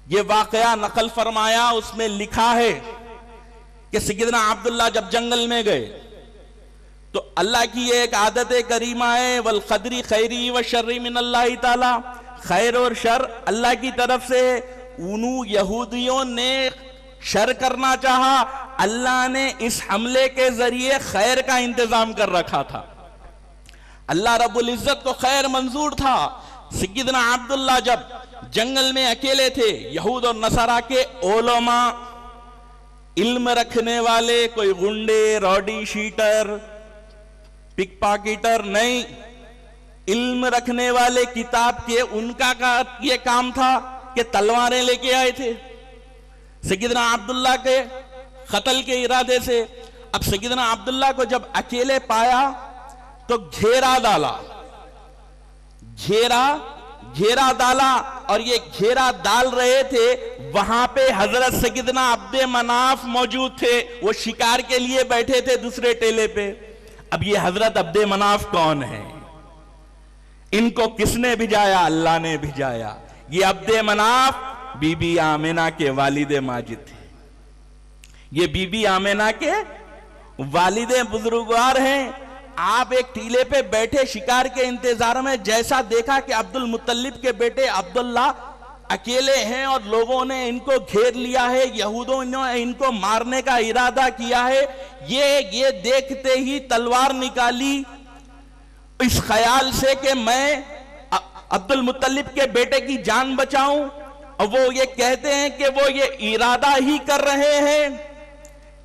یہ واقعہ نقل فرمایا، اس میں لکھا ہے کہ سیدنا عبداللہ جب جنگل میں گئے تو اللہ کی ایک عادت کریمہ ہے، والقدر خیری والشر من اللہ تعالی، خیر اور شر اللہ کی طرف سے۔ انہوں یہودیوں نے شر کرنا چاہا، اللہ نے اس حملے کے ذریعے خیر کا انتظام کر رکھا تھا۔ اللہ رب العزت کو خیر منظور تھا۔ سیدنا عبداللہ جب جنگل میں اکیلے تھے، یہود اور نصارہ کے علماء، علم رکھنے والے، کوئی گنڈے، روڈی شیٹر، پک پاکیٹر نہیں، علم رکھنے والے کتاب کے، ان کا یہ کام تھا کہ تلواریں لے کے آئے تھے سیدنا عبداللہ کے قتل کے ارادے سے۔ اب سیدنا عبداللہ کو جب اکیلے پایا تو گھیرا ڈالا، اور یہ گھیرا ڈال رہے تھے، وہاں پہ حضرت سیدنا عبد مناف موجود تھے، وہ شکار کے لیے بیٹھے تھے دوسرے ٹیلے پہ۔ اب یہ حضرت عبد مناف کون ہے؟ ان کو کس نے بھیجایا؟ اللہ نے بھیجایا۔ یہ عبد مناف بی بی آمنہ کے والد ماجد تھے، یہ بی بی آمنہ کے والد بزرگوار ہیں۔ آپ ایک ٹیلے پہ بیٹھے شکار کے انتظار میں، جیسا دیکھا کہ عبد المطلب کے بیٹے عبداللہ اکیلے ہیں اور لوگوں نے ان کو گھیر لیا ہے، یہودوں نے ان کو مارنے کا ارادہ کیا ہے، یہ دیکھتے ہی تلوار نکالی اس خیال سے کہ میں عبد المطلب کے بیٹے کی جان بچاؤں۔ اور وہ یہ کہتے ہیں کہ وہ یہ ارادہ ہی کر رہے ہیں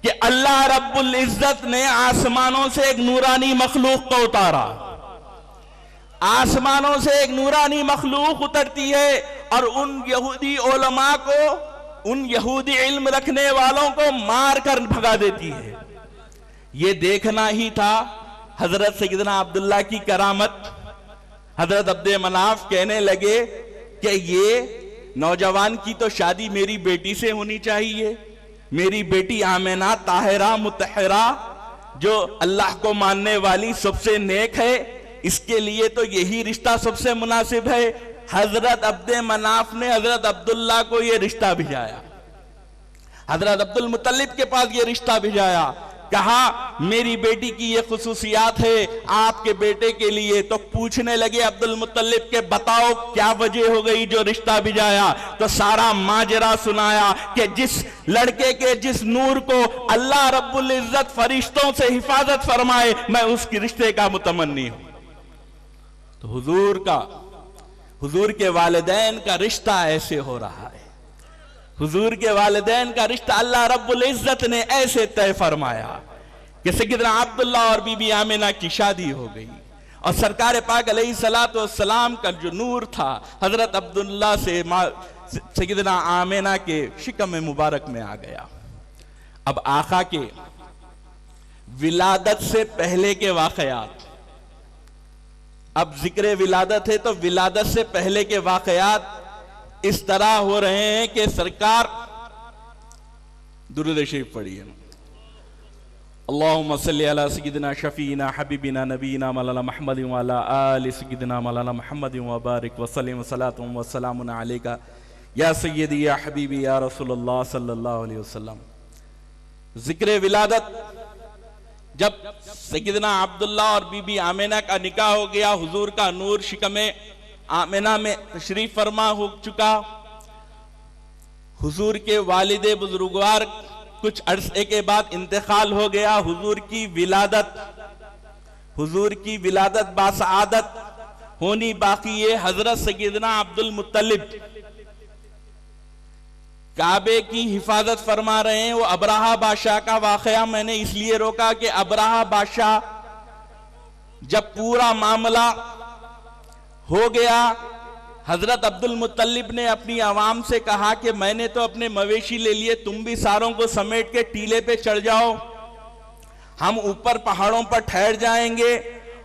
کہ اللہ رب العزت نے آسمانوں سے ایک نورانی مخلوق کو اتارا، آسمانوں سے ایک نورانی مخلوق اترتی ہے اور ان یہودی علماء کو، ان یہودی علم رکھنے والوں کو مار کر بھگا دیتی ہے۔ یہ دیکھنا ہی تھا حضرت سیدنا عبداللہ کی کرامت۔ حضرت عبد مناف کہنے لگے کہ یہ نوجوان کی تو شادی میری بیٹی سے ہونی چاہیے، میری بیٹی آمنہ طاہرہ مطہرہ جو اللہ کو ماننے والی سب سے نیک ہے، اس کے لیے تو یہی رشتہ سب سے مناسب ہے۔ حضرت عبد مناف نے حضرت عبداللہ کو یہ رشتہ بھیجایا، حضرت عبد المطلب کے پاس یہ رشتہ بھیجایا، کہا میری بیٹی کی یہ خصوصیات ہے آپ کے بیٹے کے لیے۔ تو پوچھنے لگے عبد المطلب کے بتاؤ کیا وجہ ہو گئی جو رشتہ بھیجایا؟ تو سارا ماجرا سنایا کہ جس لڑکے کے جس نور کو اللہ رب العزت فرشتوں سے حفاظت فرمائے، میں اس کی رشتے کا متمنی ہوں۔ تو حضور کے والدین کا رشتہ ایسے ہو رہا ہے، حضور کے والدین کا رشتہ اللہ رب العزت نے ایسے طے فرمایا کہ سیدنا عبداللہ اور بی بی آمنہ کی شادی ہو گئی، اور سرکار پاک علیہ السلام کا جو نور تھا حضرت عبداللہ سے سیدنا آمنہ کے شکم مبارک میں آ گیا۔ اب آقا کے ولادت سے پہلے کے واقعات، اب ذکر ولادت ہے تو ولادت سے پہلے کے واقعات اس طرح ہو رہے ہیں کہ سرکار، درود شریف پڑھیے، اللہم صلی علی سیدنا شفینا حبیبنا نبینا مولانا محمد وعلی آل سیدنا مولانا محمد وبارک وسلم صلاۃ وسلام علیکہ یا سیدی یا حبیبی یا رسول اللہ صلی اللہ علیہ وسلم۔ ذکر ولادت، جب سیدنا عبداللہ اور بی بی آمنہ کا نکاح ہو گیا، حضور کا نور شکم آمنہ میں تشریف فرما ہو چکا، حضور کے والد بزرگوار کچھ عرصے کے بعد انتقال ہو گیا، حضور کی ولادت باسعادت ہونی باقی ہے۔ حضرت سیدنا عبد المطلب کعبے کی حفاظت فرما رہے ہیں۔ وہ ابرہہ بادشاہ کا واقعہ میں نے اس لیے روکا کہ ابرہہ بادشاہ جب پورا معاملہ ہو گیا، حضرت عبد المطلب نے اپنی عوام سے کہا کہ میں نے تو اپنے مویشی لے لیے، تم بھی ساروں کو سمیٹ کے ٹیلے پہ چڑھ جاؤ، ہم اوپر پہاڑوں پر ٹھہر جائیں گے۔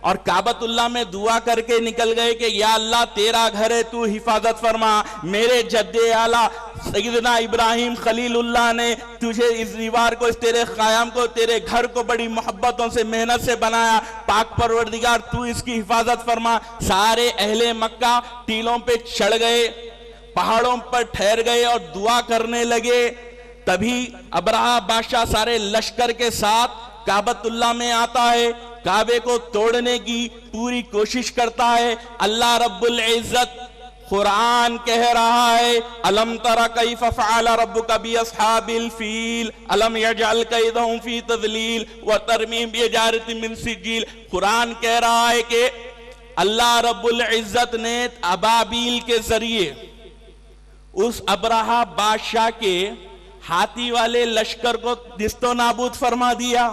اور کعبۃ اللہ میں دعا کر کے نکل گئے کہ یا اللہ تیرا گھر ہے، تو حفاظت فرما۔ میرے جد اعلیٰ سیدنا ابراہیم خلیل اللہ نے تجھے اس دیوار کو، اس تیرے قیام کو، تیرے گھر کو بڑی محبتوں سے محنت سے بنایا، پاک پروردگار تو اس کی حفاظت فرما۔ سارے اہل مکہ ٹیلوں پہ چڑھ گئے، پہاڑوں پر ٹھہر گئے اور دعا کرنے لگے. تبھی ابرہہ بادشاہ سارے لشکر کے ساتھ کعبۃ اللہ میں آتا ہے, کعبے کو توڑنے کی پوری کوشش کرتا ہے. اللہ رب العزت قرآن کہہ رہا ہے الم تر کیف فعل ربک باصحاب الفیل الم یجعل کیدہم فی تضلیل وترمیم بحجارۃ من سجیل. قرآن کہہ رہا ہے کہ اللہ رب العزت نے ابابیل کے ذریعے اس ابرہہ بادشاہ کے ہاتھی والے لشکر کو نیست و نابود فرما دیا.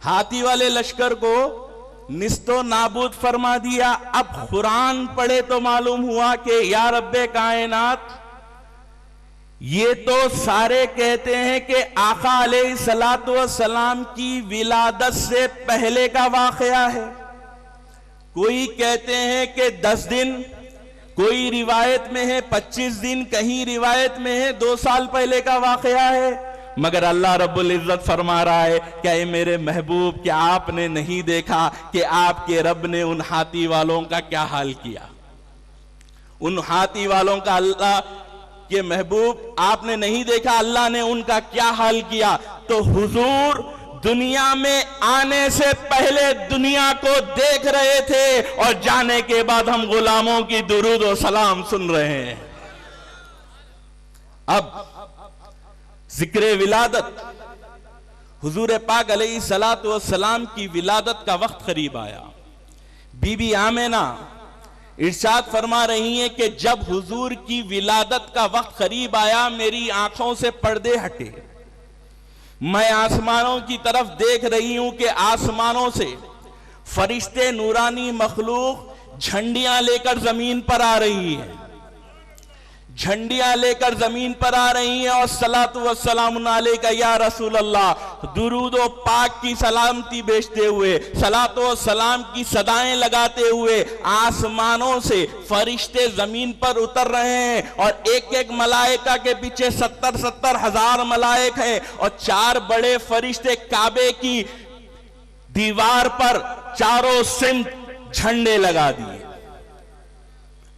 ہاتھی والے لشکر کو نیست و نابود فرما دیا. اب قرآن پڑھے تو معلوم ہوا کہ یا رب کائنات, یہ تو سارے کہتے ہیں کہ آقا علیہ السلام کی ولادت سے پہلے کا واقعہ ہے. کوئی کہتے ہیں کہ 10 دن, کوئی روایت میں ہے 25 دن, کہیں روایت میں ہے 2 سال پہلے کا واقعہ ہے. مگر اللہ رب العزت فرما رہا ہے کہ اے میرے محبوب, کیا آپ نے نہیں دیکھا کہ آپ کے رب نے ان ہاتھی والوں کا کیا حال کیا؟ ان ہاتھی والوں کا اللہ کے محبوب آپ نے نہیں دیکھا اللہ نے ان کا کیا حال کیا؟ تو حضور دنیا میں آنے سے پہلے دنیا کو دیکھ رہے تھے اور جانے کے بعد ہم غلاموں کی درود و سلام سن رہے ہیں. اب ذکر ولادت, حضور پاک علیہ السلام کی ولادت کا وقت قریب آیا. بی بی آمنہ ارشاد فرما رہی ہیں کہ جب حضور کی ولادت کا وقت قریب آیا میری آنکھوں سے پردے ہٹے, میں آسمانوں کی طرف دیکھ رہی ہوں کہ آسمانوں سے فرشتے نورانی مخلوق جھنڈیاں لے کر زمین پر آ رہی ہیں, جھنڈیاں لے کر زمین پر آ رہی ہیں اور صلاۃ والسلام علیک یا رسول اللہ, درود و پاک کی سلامتی بیچتے ہوئے, صلاۃ و سلام کی صدائیں لگاتے ہوئے آسمانوں سے فرشتے زمین پر اتر رہے ہیں. اور ایک ایک ملائکہ کے پیچھے 70 ہزار ملائک ہیں اور 4 بڑے فرشتے کعبے کی دیوار پر چاروں سمت جھنڈے لگا دیے.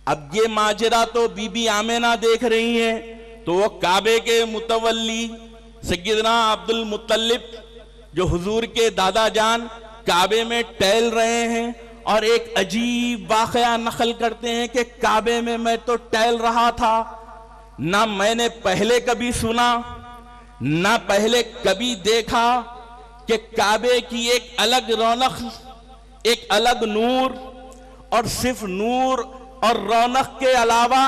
اب یہ ماجرا تو بی بی آمنہ دیکھ رہی ہیں تو وہ کعبے کے متولی سیدنا عبد المطلب جو حضور کے دادا جان کعبے میں ٹہل رہے ہیں اور ایک عجیب واقعہ نقل کرتے ہیں کہ کعبے میں تو ٹہل رہا تھا, نہ میں نے پہلے کبھی سنا نہ پہلے کبھی دیکھا کہ کعبے کی ایک الگ رونق, ایک الگ نور, اور صرف نور اور رونق کے علاوہ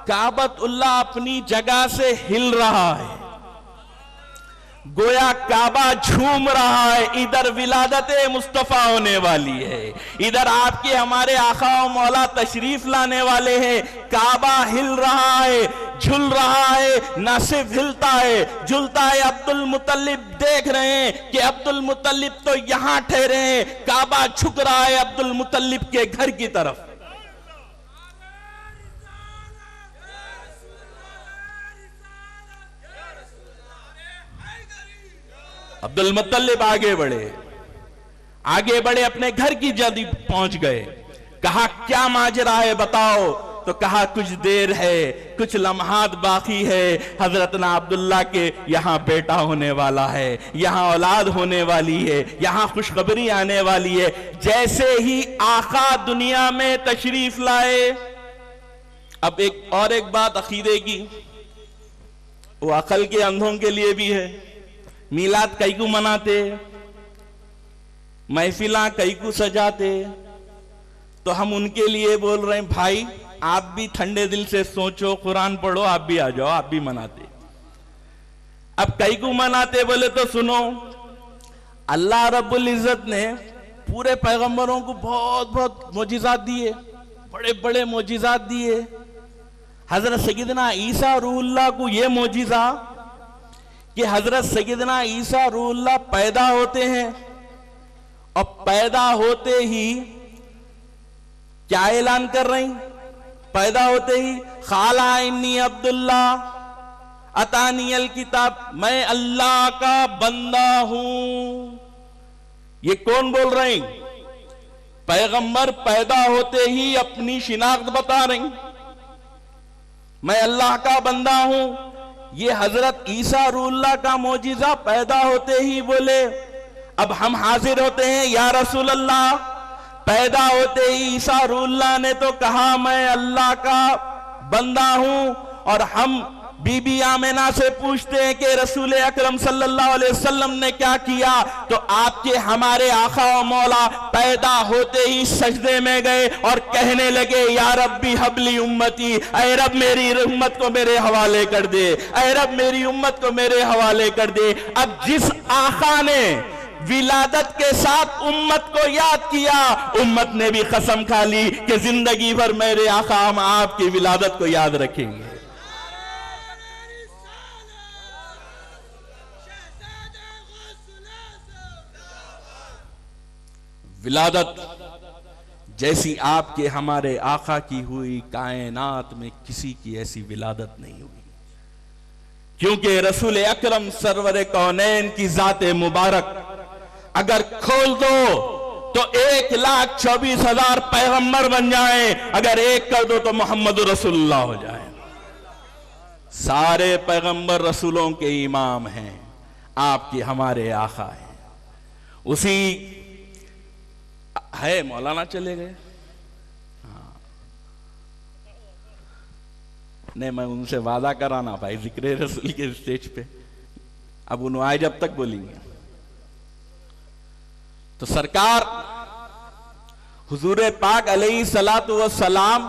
کعبۃ اللہ اپنی جگہ سے ہل رہا ہے, گویا کعبہ جھوم رہا ہے. ادھر ولادت مصطفیٰ ہونے والی ہے, ادھر آپ کے ہمارے آقا و مولا تشریف لانے والے ہیں. کعبہ ہل رہا ہے, جھل رہا ہے, نہ صرف ہلتا ہے جھلتا ہے. عبد المطلب دیکھ رہے ہیں کہ عبد المطلب تو یہاں ٹھہرے ہیں, کعبہ جھک رہا ہے عبد المطلب کے گھر کی طرف. عبد المطلب آگے بڑھے اپنے گھر کی جلدی پہنچ گئے. کہا کیا ماجرا ہے بتاؤ؟ تو کہا کچھ دیر ہے, کچھ لمحات باقی ہے, حضرتنا عبداللہ کے یہاں بیٹا ہونے والا ہے, یہاں اولاد ہونے والی ہے, یہاں خوشخبری آنے والی ہے. جیسے ہی آقا دنیا میں تشریف لائے, اب ایک بات عقیدے کی, وہ عقل کے اندھوں کے لیے بھی ہے. میلاد کئی کو مناتے, محفلاں کئی کو سجاتے, تو ہم ان کے لیے بول رہے ہیں بھائی آپ بھی ٹھنڈے دل سے سوچو, قرآن پڑھو, آپ بھی آ جاؤ, آپ بھی مناتے. اب کئی کو مناتے بولے تو سنو, اللہ رب العزت نے پورے پیغمبروں کو بہت معجزات دیے, بڑے بڑے معجزات دیے. حضرت سیدنا عیسیٰ روح اللہ کو یہ معجزہ کہ حضرت سیدنا عیسیٰ روح اللہ پیدا ہوتے ہیں اور پیدا ہوتے ہی کیا اعلان کر رہے ہیں؟ پیدا ہوتے ہی قال انی عبداللہ اتانی الکتاب, میں اللہ کا بندہ ہوں. یہ کون بول رہے ہیں؟ پیغمبر پیدا ہوتے ہی اپنی شناخت بتا رہے ہیں. میں اللہ کا بندہ ہوں. یہ حضرت عیسیٰ روح اللہ کا معجزہ پیدا ہوتے ہی بولے. اب ہم حاضر ہوتے ہیں یا رسول اللہ. پیدا ہوتے ہی عیسیٰ روح اللہ نے تو کہا میں اللہ کا بندہ ہوں. اور ہم بی بی آمنہ سے پوچھتے ہیں کہ رسول اکرم صلی اللہ علیہ وسلم نے کیا کیا؟ تو آپ کے ہمارے آقا و مولا پیدا ہوتے ہی سجدے میں گئے اور کہنے لگے یا ربی حبلی امتی، اے رب میری امت کو میرے حوالے کر دے، اے رب میری امت کو میرے حوالے کر دے. اب جس آقا نے ولادت کے ساتھ امت کو یاد کیا، امت نے بھی قسم کھا لی کہ زندگی بھر میرے آقا ہم آپ کی ولادت کو یاد رکھیں گے. ولادت جیسی آپ کے ہمارے آقا کی ہوئی کائنات میں کسی کی ایسی ولادت نہیں ہوئی، کیونکہ رسول اکرم سرور کونین کی ذات مبارک اگر کھول دو تو 1,24,000 پیغمبر بن جائیں، اگر ایک کر دو تو محمد رسول اللہ ہو جائیں. سارے پیغمبر رسولوں کے امام ہیں، آپ کے ہمارے آقا ہیں. اسی ہے مولانا چلے گئے. نہیں میں ان سے وعدہ کرانا بھائی ذکر رسول کے اسٹیج پہ، اب انہوں آئے جب تک بولیں گے. تو سرکار حضور پاک علیہ الصلوۃ والسلام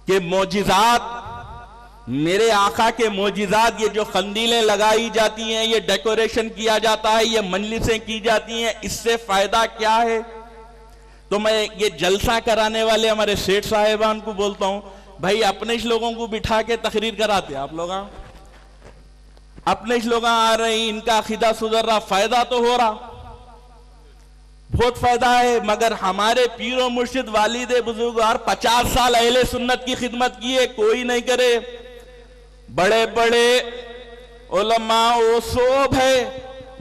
کے معجزات، میرے آقا کے معجزات، یہ جو قندیلیں لگائی جاتی ہیں، یہ ڈیکوریشن کیا جاتا ہے، یہ مجلسیں کی جاتی ہیں، اس سے فائدہ کیا ہے؟ تو میں یہ جلسہ کرانے والے ہمارے سیٹھ صاحبان کو بولتا ہوں، بھائی اپنے لوگوں کو بٹھا کے تقریر کراتے آپ لوگ، اپنے لوگ آ رہے ہیں، ان کا عقیدہ سدھر رہا، فائدہ تو ہو رہا، بہت فائدہ ہے. مگر ہمارے پیر و مرشد والد بزرگوار 50 سال اہل سنت کی خدمت کی ہے، کوئی نہیں کرے. بڑے بڑے علماء و صوب ہے،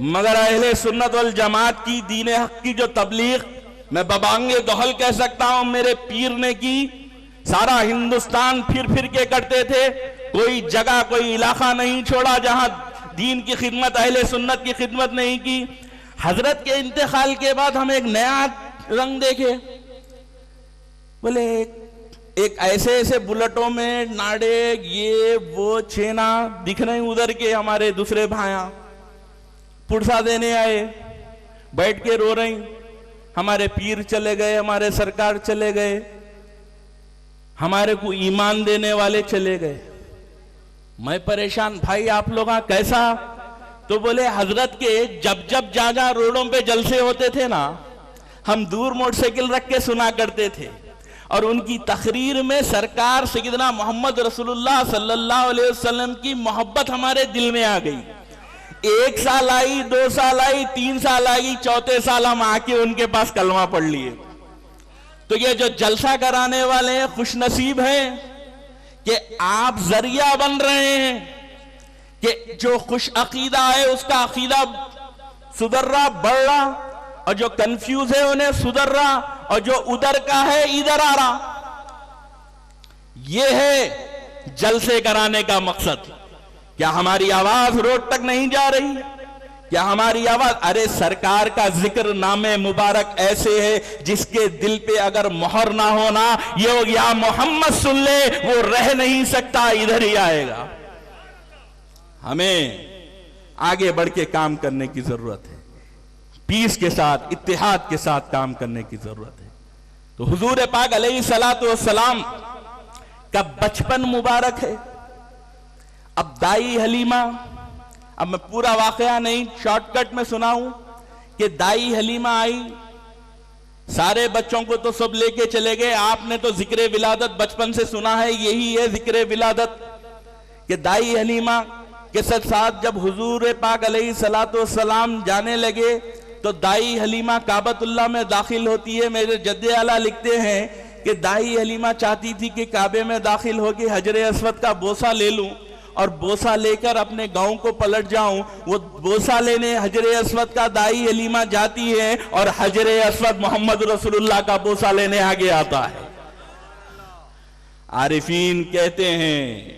مگر اہل سنت والجماعت کی دین حق کی جو تبلیغ میں ببانگے دہل کہہ سکتا ہوں میرے پیر نے کی. سارا ہندوستان پھر کے کرتے تھے، کوئی جگہ کوئی علاقہ نہیں چھوڑا جہاں دین کی خدمت اہل سنت کی خدمت نہیں کی. حضرت کے انتقال کے بعد ہم ایک نیا رنگ دیکھے، بولے ایک ایسے بلٹوں میں ناڑے یہ وہ چھینا دکھ رہے ہیں. ادھر کے ہمارے دوسرے بھائیاں پرسا دینے آئے، بیٹھ کے رو رہے ہیں، ہمارے پیر چلے گئے، ہمارے سرکار چلے گئے، ہمارے کو ایمان دینے والے چلے گئے. میں پریشان، بھائی آپ لوگ کیسا؟ تو بولے حضرت کے جب جہاں روڈوں پہ جلسے ہوتے تھے نا، ہم دور موٹر سائیکل رکھ کے سنا کرتے تھے، اور ان کی تقریر میں سرکار سیدنا محمد رسول اللہ صلی اللہ علیہ وسلم کی محبت ہمارے دل میں آ گئی. 1 سال آئی، 2 سال آئی، 3 سال آئی، 4تھے سال ہم آ کے ان کے پاس کلمہ پڑھ لیے. تو یہ جو جلسہ کرانے والے ہیں خوش نصیب ہیں کہ آپ ذریعہ بن رہے ہیں کہ جو خوش عقیدہ ہے اس کا عقیدہ سدھر رہا، بڑھ رہا، اور جو کنفیوز ہے انہیں سدھر رہا، اور جو ادھر کا ہے ادھر آ رہا. یہ ہے جلسے کرانے کا مقصد. کیا ہماری آواز روڈ تک نہیں جا رہی؟ کیا ہماری آواز؟ ارے سرکار کا ذکر نام مبارک ایسے ہے جس کے دل پہ اگر مہر نہ ہونا، یہ یا محمد سن لے وہ رہ نہیں سکتا، ادھر ہی آئے گا. ہمیں آگے بڑھ کے کام کرنے کی ضرورت ہے، پیس کے ساتھ، اتحاد کے ساتھ کام کرنے کی ضرورت ہے. تو حضور پاک علیہ الصلوۃ والسلام کا بچپن مبارک ہے. اب دائی حلیمہ، اب میں پورا واقعہ نہیں شارٹ کٹ میں سناؤں کہ دائی حلیمہ آئی، سارے بچوں کو تو سب لے کے چلے گئے. آپ نے تو ذکر ولادت بچپن سے سنا ہے، یہی ہے ذکر ولادت کہ دائی حلیمہ کے ساتھ جب حضور پاک علیہ الصلوۃ والسلام جانے لگے تو دائی حلیمہ کعبۃ اللہ میں داخل ہوتی ہے. میرے جد اعلیٰ لکھتے ہیں کہ دائی حلیمہ چاہتی تھی کہ کعبے میں داخل ہو کے حجر اسود کا بوسہ لے لوں اور بوسہ لے کر اپنے گاؤں کو پلٹ جاؤں. وہ بوسہ لینے حجر اسود کا دائی حلیمہ جاتی ہے اور حجر اسود محمد رسول اللہ کا بوسہ لینے آگے آتا ہے. عارفین کہتے ہیں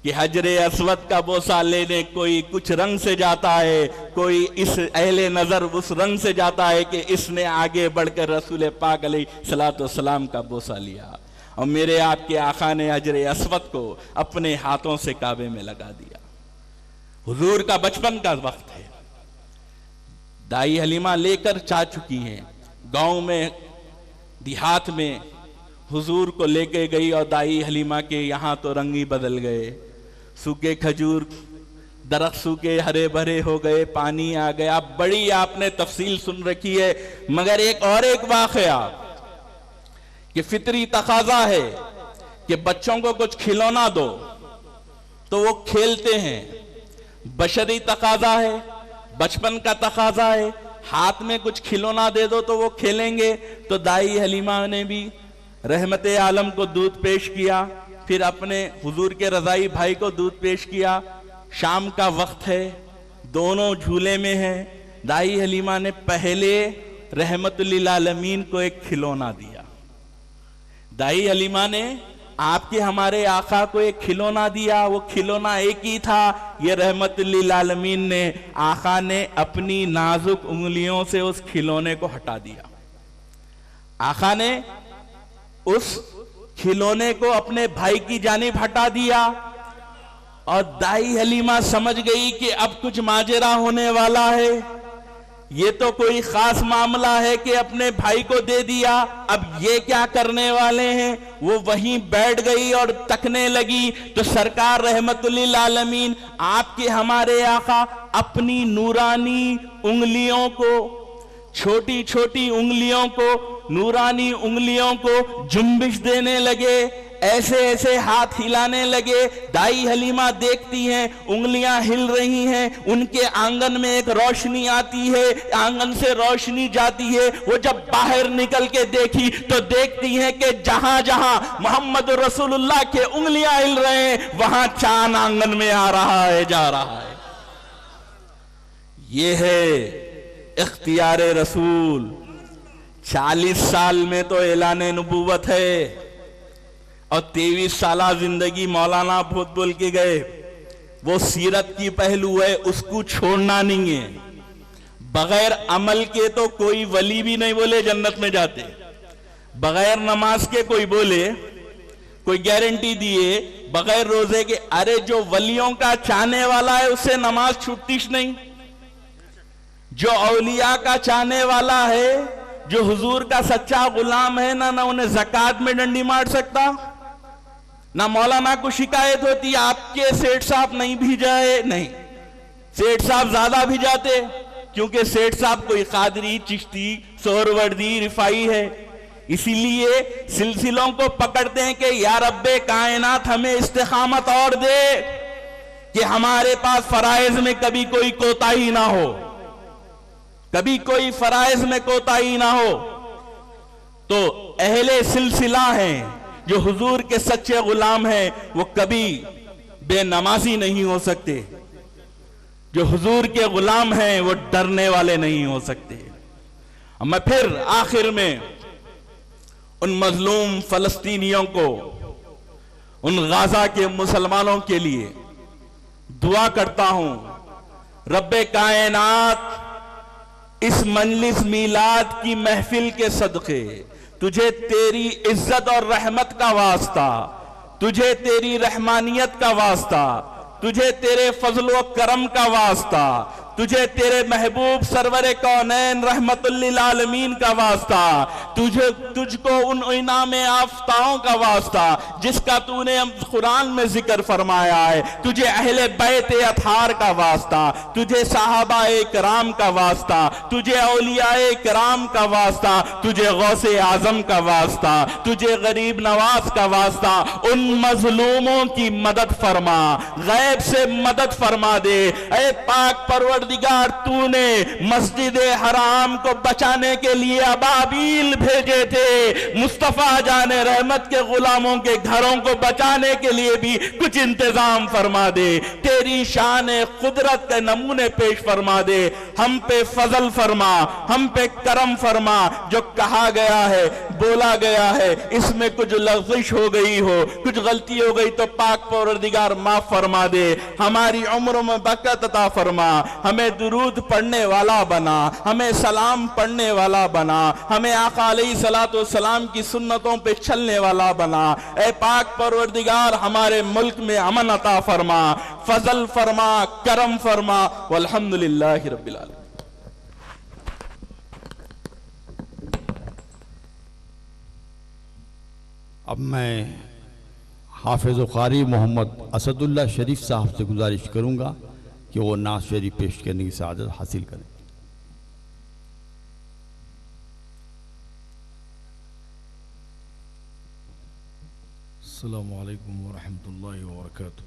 کہ حجر اسود کا بوسہ لینے کوئی کچھ رنگ سے جاتا ہے، کوئی اس اہل نظر اس رنگ سے جاتا ہے کہ اس نے آگے بڑھ کر رسول پاک علیہ الصلوۃ والسلام کا بوسہ لیا، اور میرے آپ کے آقا نے حجر اسود کو اپنے ہاتھوں سے کعبے میں لگا دیا۔ حضور کا بچپن کا وقت ہے، دائی حلیمہ لے کر جا چکی ہیں گاؤں میں، دیہات میں حضور کو لے کے گئی، اور دائی حلیمہ کے یہاں تو رنگ ہی بدل گئے، سوکھے کھجور درخت سوکھے ہرے بھرے ہو گئے، پانی آ گیا۔ بڑی آپ نے تفصیل سن رکھی ہے، مگر ایک واقعہ کہ فطری تقاضا ہے کہ بچوں کو کچھ کھلونا دو تو وہ کھیلتے ہیں، بشری تقاضا ہے، بچپن کا تقاضا ہے، ہاتھ میں کچھ کھلونا دے دو تو وہ کھیلیں گے۔ تو دائی حلیمہ نے بھی رحمت عالم کو دودھ پیش کیا، پھر اپنے حضور کے رضائی بھائی کو دودھ پیش کیا۔ شام کا وقت ہے، دونوں جھولے میں ہیں، دائی حلیمہ نے پہلے رحمت للعالمین کو ایک کھلونا دیا۔ دائی حلیمہ نے آپ کے ہمارے آقا کو ایک کھلونا دیا، وہ کھلونا ایک ہی تھا، یہ رحمت للعالمین نے، آقا نے اپنی نازک انگلیوں سے اس کھلونے کو ہٹا دیا۔ آقا نے اس کھلونے کو اپنے بھائی کی جانب ہٹا دیا، اور دائی حلیمہ سمجھ گئی کہ اب کچھ ماجرا ہونے والا ہے، یہ تو کوئی خاص معاملہ ہے کہ اپنے بھائی کو دے دیا، اب یہ کیا کرنے والے ہیں۔ وہ وہیں بیٹھ گئی اور تکنے لگی تو سرکار رحمت للعالمین آپ کے ہمارے آقا اپنی نورانی انگلیوں کو، چھوٹی چھوٹی انگلیوں کو، نورانی انگلیوں کو جنبش دینے لگے، ایسے ایسے ہاتھ ہلانے لگے۔ دائی حلیمہ دیکھتی ہیں انگلیاں ہل رہی ہیں، ان کے آنگن میں ایک روشنی آتی ہے، آنگن سے روشنی جاتی ہے۔ وہ جب باہر نکل کے دیکھی تو دیکھتی ہیں کہ جہاں جہاں محمد رسول اللہ کے انگلیاں ہل رہے ہیں وہاں چاند آنگن میں آ رہا ہے، جا رہا ہے۔ یہ ہے اختیار رسول۔ 40 سال میں تو اعلان نبوت ہے، اور 23 سالہ زندگی مولانا بہت بول کے گئے، وہ سیرت کی پہلو ہے، اس کو چھوڑنا نہیں ہے۔ بغیر عمل کے تو کوئی ولی بھی نہیں بولے جنت میں جاتے، بغیر نماز کے کوئی بولے، کوئی گارنٹی دیے، بغیر روزے کے، ارے جو ولیوں کا چاہنے والا ہے اس سے نماز چھوٹتیش نہیں، جو اولیاء کا چاہنے والا ہے، جو حضور کا سچا غلام ہے، نہ انہیں زکوٰۃ میں ڈنڈی مار سکتا، نہ مولانا کو شکایت ہوتی آپ کے سیٹ صاحب نہیں بھیجائے، نہیں، سیٹ صاحب زیادہ بھیجاتے، کیونکہ سیٹ صاحب کوئی قادری، چشتی، سہروردی، رفائی ہے، اسی لیے سلسلوں کو پکڑتے ہیں کہ یا رب کائنات ہمیں استقامت اور دے کہ ہمارے پاس فرائض میں کبھی کوئی کوتاہی نہ ہو، کبھی کوئی فرائض میں کوتاہی نہ ہو۔ تو اہل سلسلہ ہیں جو حضور کے سچے غلام ہیں، وہ کبھی بے نمازی نہیں ہو سکتے، جو حضور کے غلام ہیں وہ ڈرنے والے نہیں ہو سکتے۔ میں پھر آخر میں ان مظلوم فلسطینیوں کو، ان غزہ کے مسلمانوں کے لیے دعا کرتا ہوں، رب کائنات اس مجلس میلاد کی محفل کے صدقے تجھے تیری عزت اور رحمت کا واسطہ، تجھے تیری رحمانیت کا واسطہ، تجھے تیرے فضل و کرم کا واسطہ، تجھے تیرے محبوب سرور کونین رحمت للعالمین کا واسطہ، تجھ کو ان انعام آفتاؤں کا واسطہ جس کا تو نے قرآن میں ذکر فرمایا ہے، تجھے اہل بیت اطہار کا واسطہ، تجھے صحابہ کرام کا واسطہ، تجھے اولیاء کرام کا واسطہ، تجھے غوث اعظم کا واسطہ، تجھے غریب نواز کا واسطہ، ان مظلوموں کی مدد فرما، غیب سے مدد فرما دے۔ اے پاک پروردگار پروردگار تو نے مسجد حرام کو بچانے کے لیے ابابیل بھیجے تھے، مصطفیٰ جان رحمت کے غلاموں کے گھروں کو بچانے کے لیے بھی کچھ انتظام فرما دے، تیری شان قدرت کے نمونے پیش فرما دے، ہم پہ فضل فرما، ہم پہ کرم فرما، جو کہا گیا ہے بولا گیا ہے اس میں کچھ لغزش ہو گئی ہو، کچھ غلطی ہو گئی تو پاک پروردگار معاف فرما دے، ہماری عمروں میں برکت عطا فرما، ہمیں درود پڑھنے والا بنا، ہمیں سلام پڑھنے والا بنا، ہمیں آقا علیہ السلام کی سنتوں پہ چلنے والا بنا، اے پاک پروردگار ہمارے ملک میں امن عطا فرما، فضل فرما، کرم فرما، والحمدللہ رب العالمین۔ اب میں حافظ و قاری محمد اسد اللہ شریف صاحب سے گزارش کروں گا کہ وہ نعت شریف پیش کرنے کی سعادت حاصل کریں۔ السلام علیکم ورحمۃ اللہ وبرکاتہ۔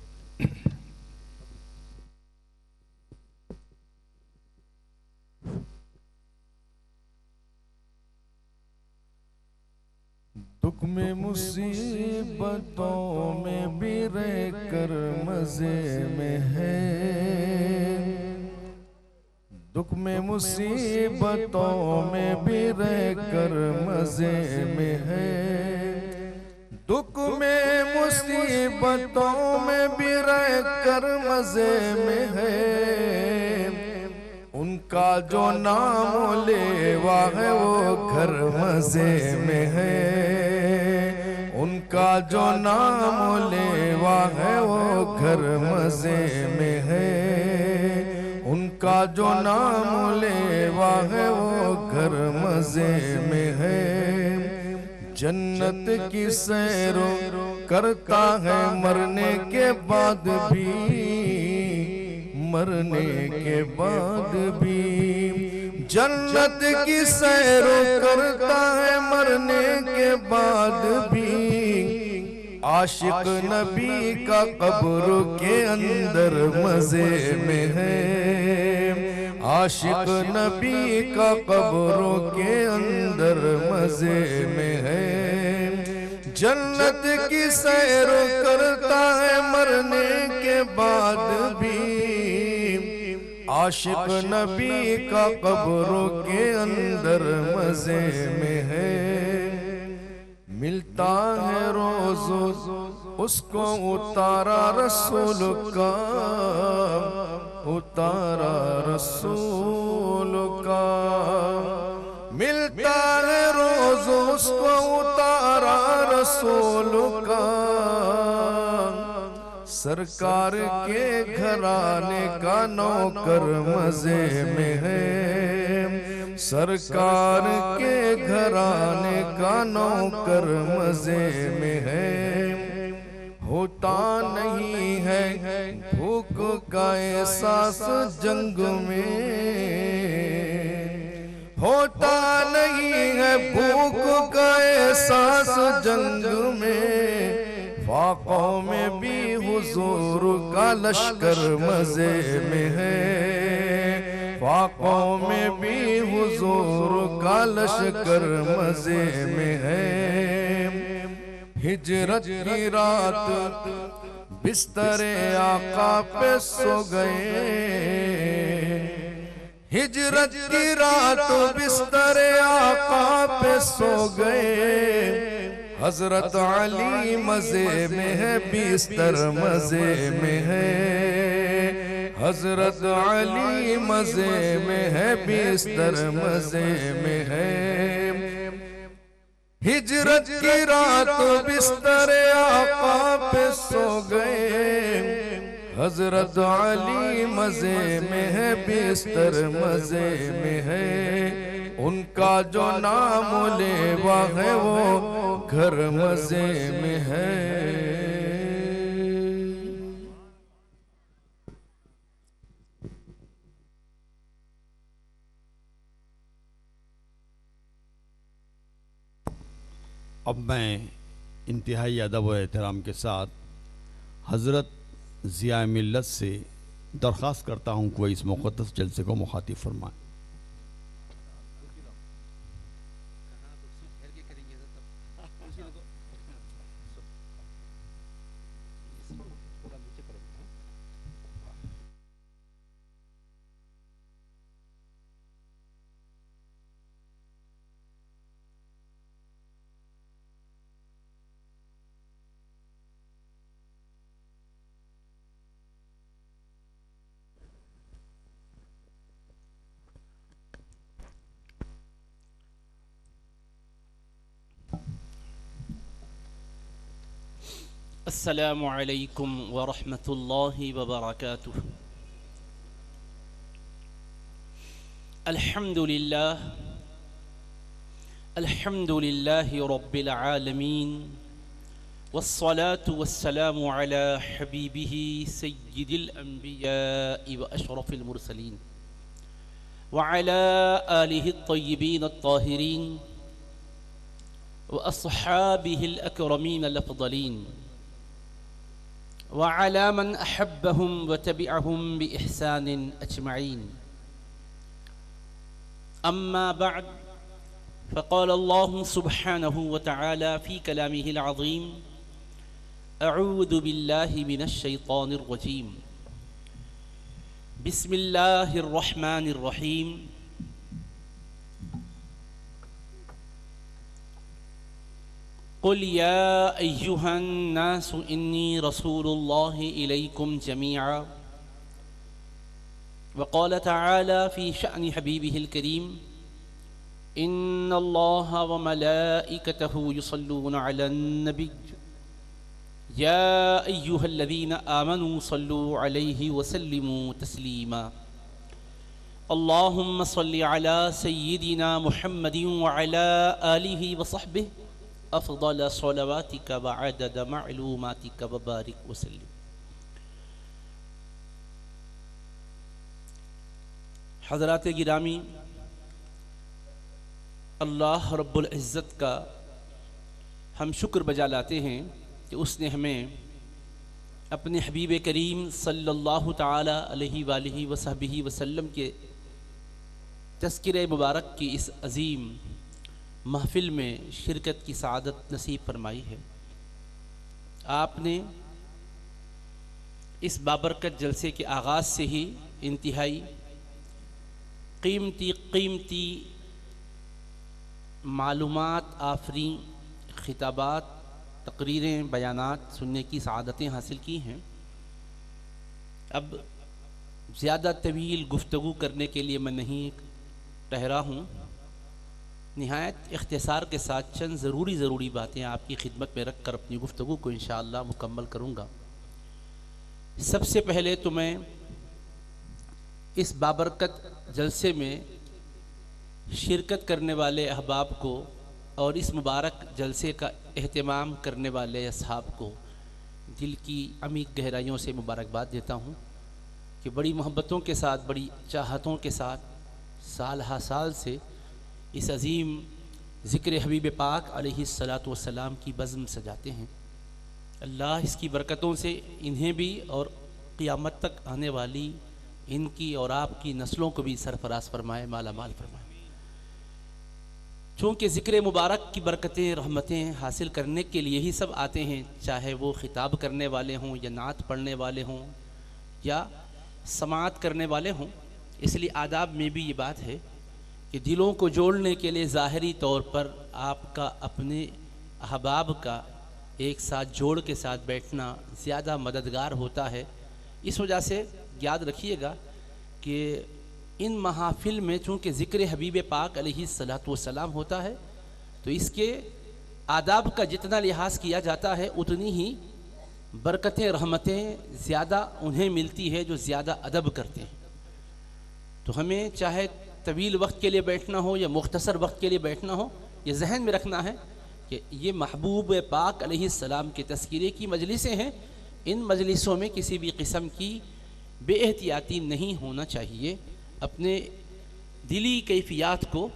دکھ میں مصیبتوں میں بھی رہ کر مزے میں ہے، دکھ میں مصیبتوں میں بھی رہ کر مزے میں ہے، دکھ میں مصیبتوں میں بھی رہ کر مزے میں ہے، ان کا جو نام لیوا ہے وہ گھر مزے میں ہے، ان کا جو نام لیوا ہے وہ گھر مزے میں ہے، ان کا جو نام لیوا ہے وہ گھر مزے میں ہے، جنت کی سیر کرتا ہے مرنے کے بعد بھی، مرنے کے بعد بھی، جنت کی سیر کرتا ہے مرنے کے بعد بھی، عاشق نبی کا قبر کے اندر مزے میں ہے، عاشق نبی کا قبر کے اندر مزے میں ہے، جنت کی سیر کرتا ہے مرنے کے بعد بھی، عاشق نبی کا قبر کے اندر مزے میں ہے، ملتا ہے روز اس کو اتارا رسول کا، اتارا رسول کا، ملتا ہے روز اس کو اتارا رسول کا، سرکار کے گھرانے کا نوکر مزے میں ہے، سرکار کے گھرانے کا نوکر مزے میں ہے، ہوتا نہیں ہے بھوک کا احساس جنگ میں، ہوتا نہیں ہے بھوک کا احساس جنگ میں، فاقوں میں بھی حضور کا لشکر مزے میں ہے، فاقوں میں بھی حضور کا لشکر مزے میں ہے، ہجرت کی رات بستر آقا پہ سو گئے، ہجرت کی رات بستر آقا پہ سو گئے، حضرت علی مزے میں ہے بستر مزے میں ہے، حضرت علی مزے میں ہے بستر مزے میں ہے، ہجرت کی رات بستر آقا پہ سو گئے، حضرت علی مزے میں ہے بستر مزے میں ہے، ان کا جو نام لیوا ہے وہ گھر مزے میں ہے۔ اب میں انتہائی ادب و احترام کے ساتھ حضرت ضیاء ملت سے درخواست کرتا ہوں کہ وہ اس مقدس جلسے کو مخاطب فرمائیں۔ السلام علیکم ورحمۃ اللہ وبرکاتہ۔ الحمد للہ رب العالمین، والصلاة والسلام علی حبیبہ سید الانبیاء واشرف المرسلین، وعلی آلہ الطیبین الطاہرین، واصحابہ الاکرمین الافضلین، وعلى من أحبهم وتبعهم بإحسان أجمعين. أما بعد، فقال الله سبحانه وتعالى في كلامه العظيم: أعوذ بالله من الشيطان الرجيم، بسم الله الرحمن الرحيم. قل يا أيها الناس إني رسول الله إليكم جميعا. وقال تعالى في شأن حبيبه الكريم: إن الله وملائكته يصلون على النبي يا أيها الذين آمنوا صلوا عليه وسلموا تسليما. اللهم صل على سيدنا محمد وعلى آله وصحبه افضل صلواتک وعدد معلوماتک وبارک وسلم. حضرات گرامی، اللہ رب العزت کا ہم شکر بجا لاتے ہیں کہ اس نے ہمیں اپنے حبیب کریم صلی اللہ تعالی علیہ وآلہ وصحبہ وسلم کے تذکرہ مبارک کی اس عظیم محفل میں شرکت کی سعادت نصیب فرمائی ہے۔ آپ نے اس بابرکت جلسے کے آغاز سے ہی انتہائی قیمتی معلومات آفریں خطابات، تقریریں، بیانات سننے کی سعادتیں حاصل کی ہیں۔ اب زیادہ طویل گفتگو کرنے کے لیے میں نہیں ٹھہرا ہوں، نہایت اختصار کے ساتھ چند ضروری باتیں آپ کی خدمت میں رکھ کر اپنی گفتگو کو انشاءاللہ مکمل کروں گا۔ سب سے پہلے تو میں اس بابرکت جلسے میں شرکت کرنے والے احباب کو اور اس مبارک جلسے کا اہتمام کرنے والے اصحاب کو دل کی عمیق گہرائیوں سے مبارکباد دیتا ہوں کہ بڑی محبتوں کے ساتھ، بڑی چاہتوں کے ساتھ سال ہا سال سے اس عظیم ذکر حبیب پاک علیہ الصلاۃ والسلام کی بزم سجاتے ہیں۔ اللہ اس کی برکتوں سے انہیں بھی اور قیامت تک آنے والی ان کی اور آپ کی نسلوں کو بھی سرفراز فرمائے، مالا مال فرمائے۔ چونکہ ذکر مبارک کی برکتیں، رحمتیں حاصل کرنے کے لیے ہی سب آتے ہیں، چاہے وہ خطاب کرنے والے ہوں یا نعت پڑھنے والے ہوں یا سماعت کرنے والے ہوں۔ اس لیے آداب میں بھی یہ بات ہے کہ دلوں کو جوڑنے کے لیے ظاہری طور پر آپ کا اپنے احباب کا ایک ساتھ جوڑ کے ساتھ بیٹھنا زیادہ مددگار ہوتا ہے۔ اس وجہ سے یاد رکھیے گا کہ ان محافل میں چونکہ ذکر حبیب پاک علیہ الصلاۃ والسلام ہوتا ہے تو اس کے آداب کا جتنا لحاظ کیا جاتا ہے اتنی ہی برکتیں، رحمتیں زیادہ انہیں ملتی ہے جو زیادہ ادب کرتے ہیں۔ تو ہمیں چاہے طویل وقت کے لیے بیٹھنا ہو یا مختصر وقت کے لیے بیٹھنا ہو، یہ ذہن میں رکھنا ہے کہ یہ محبوب پاک علیہ السلام کے تذکرے کی مجلسیں ہیں۔ ان مجلسوں میں کسی بھی قسم کی بے احتیاطی نہیں ہونا چاہیے۔ اپنے دلی کیفیات کو،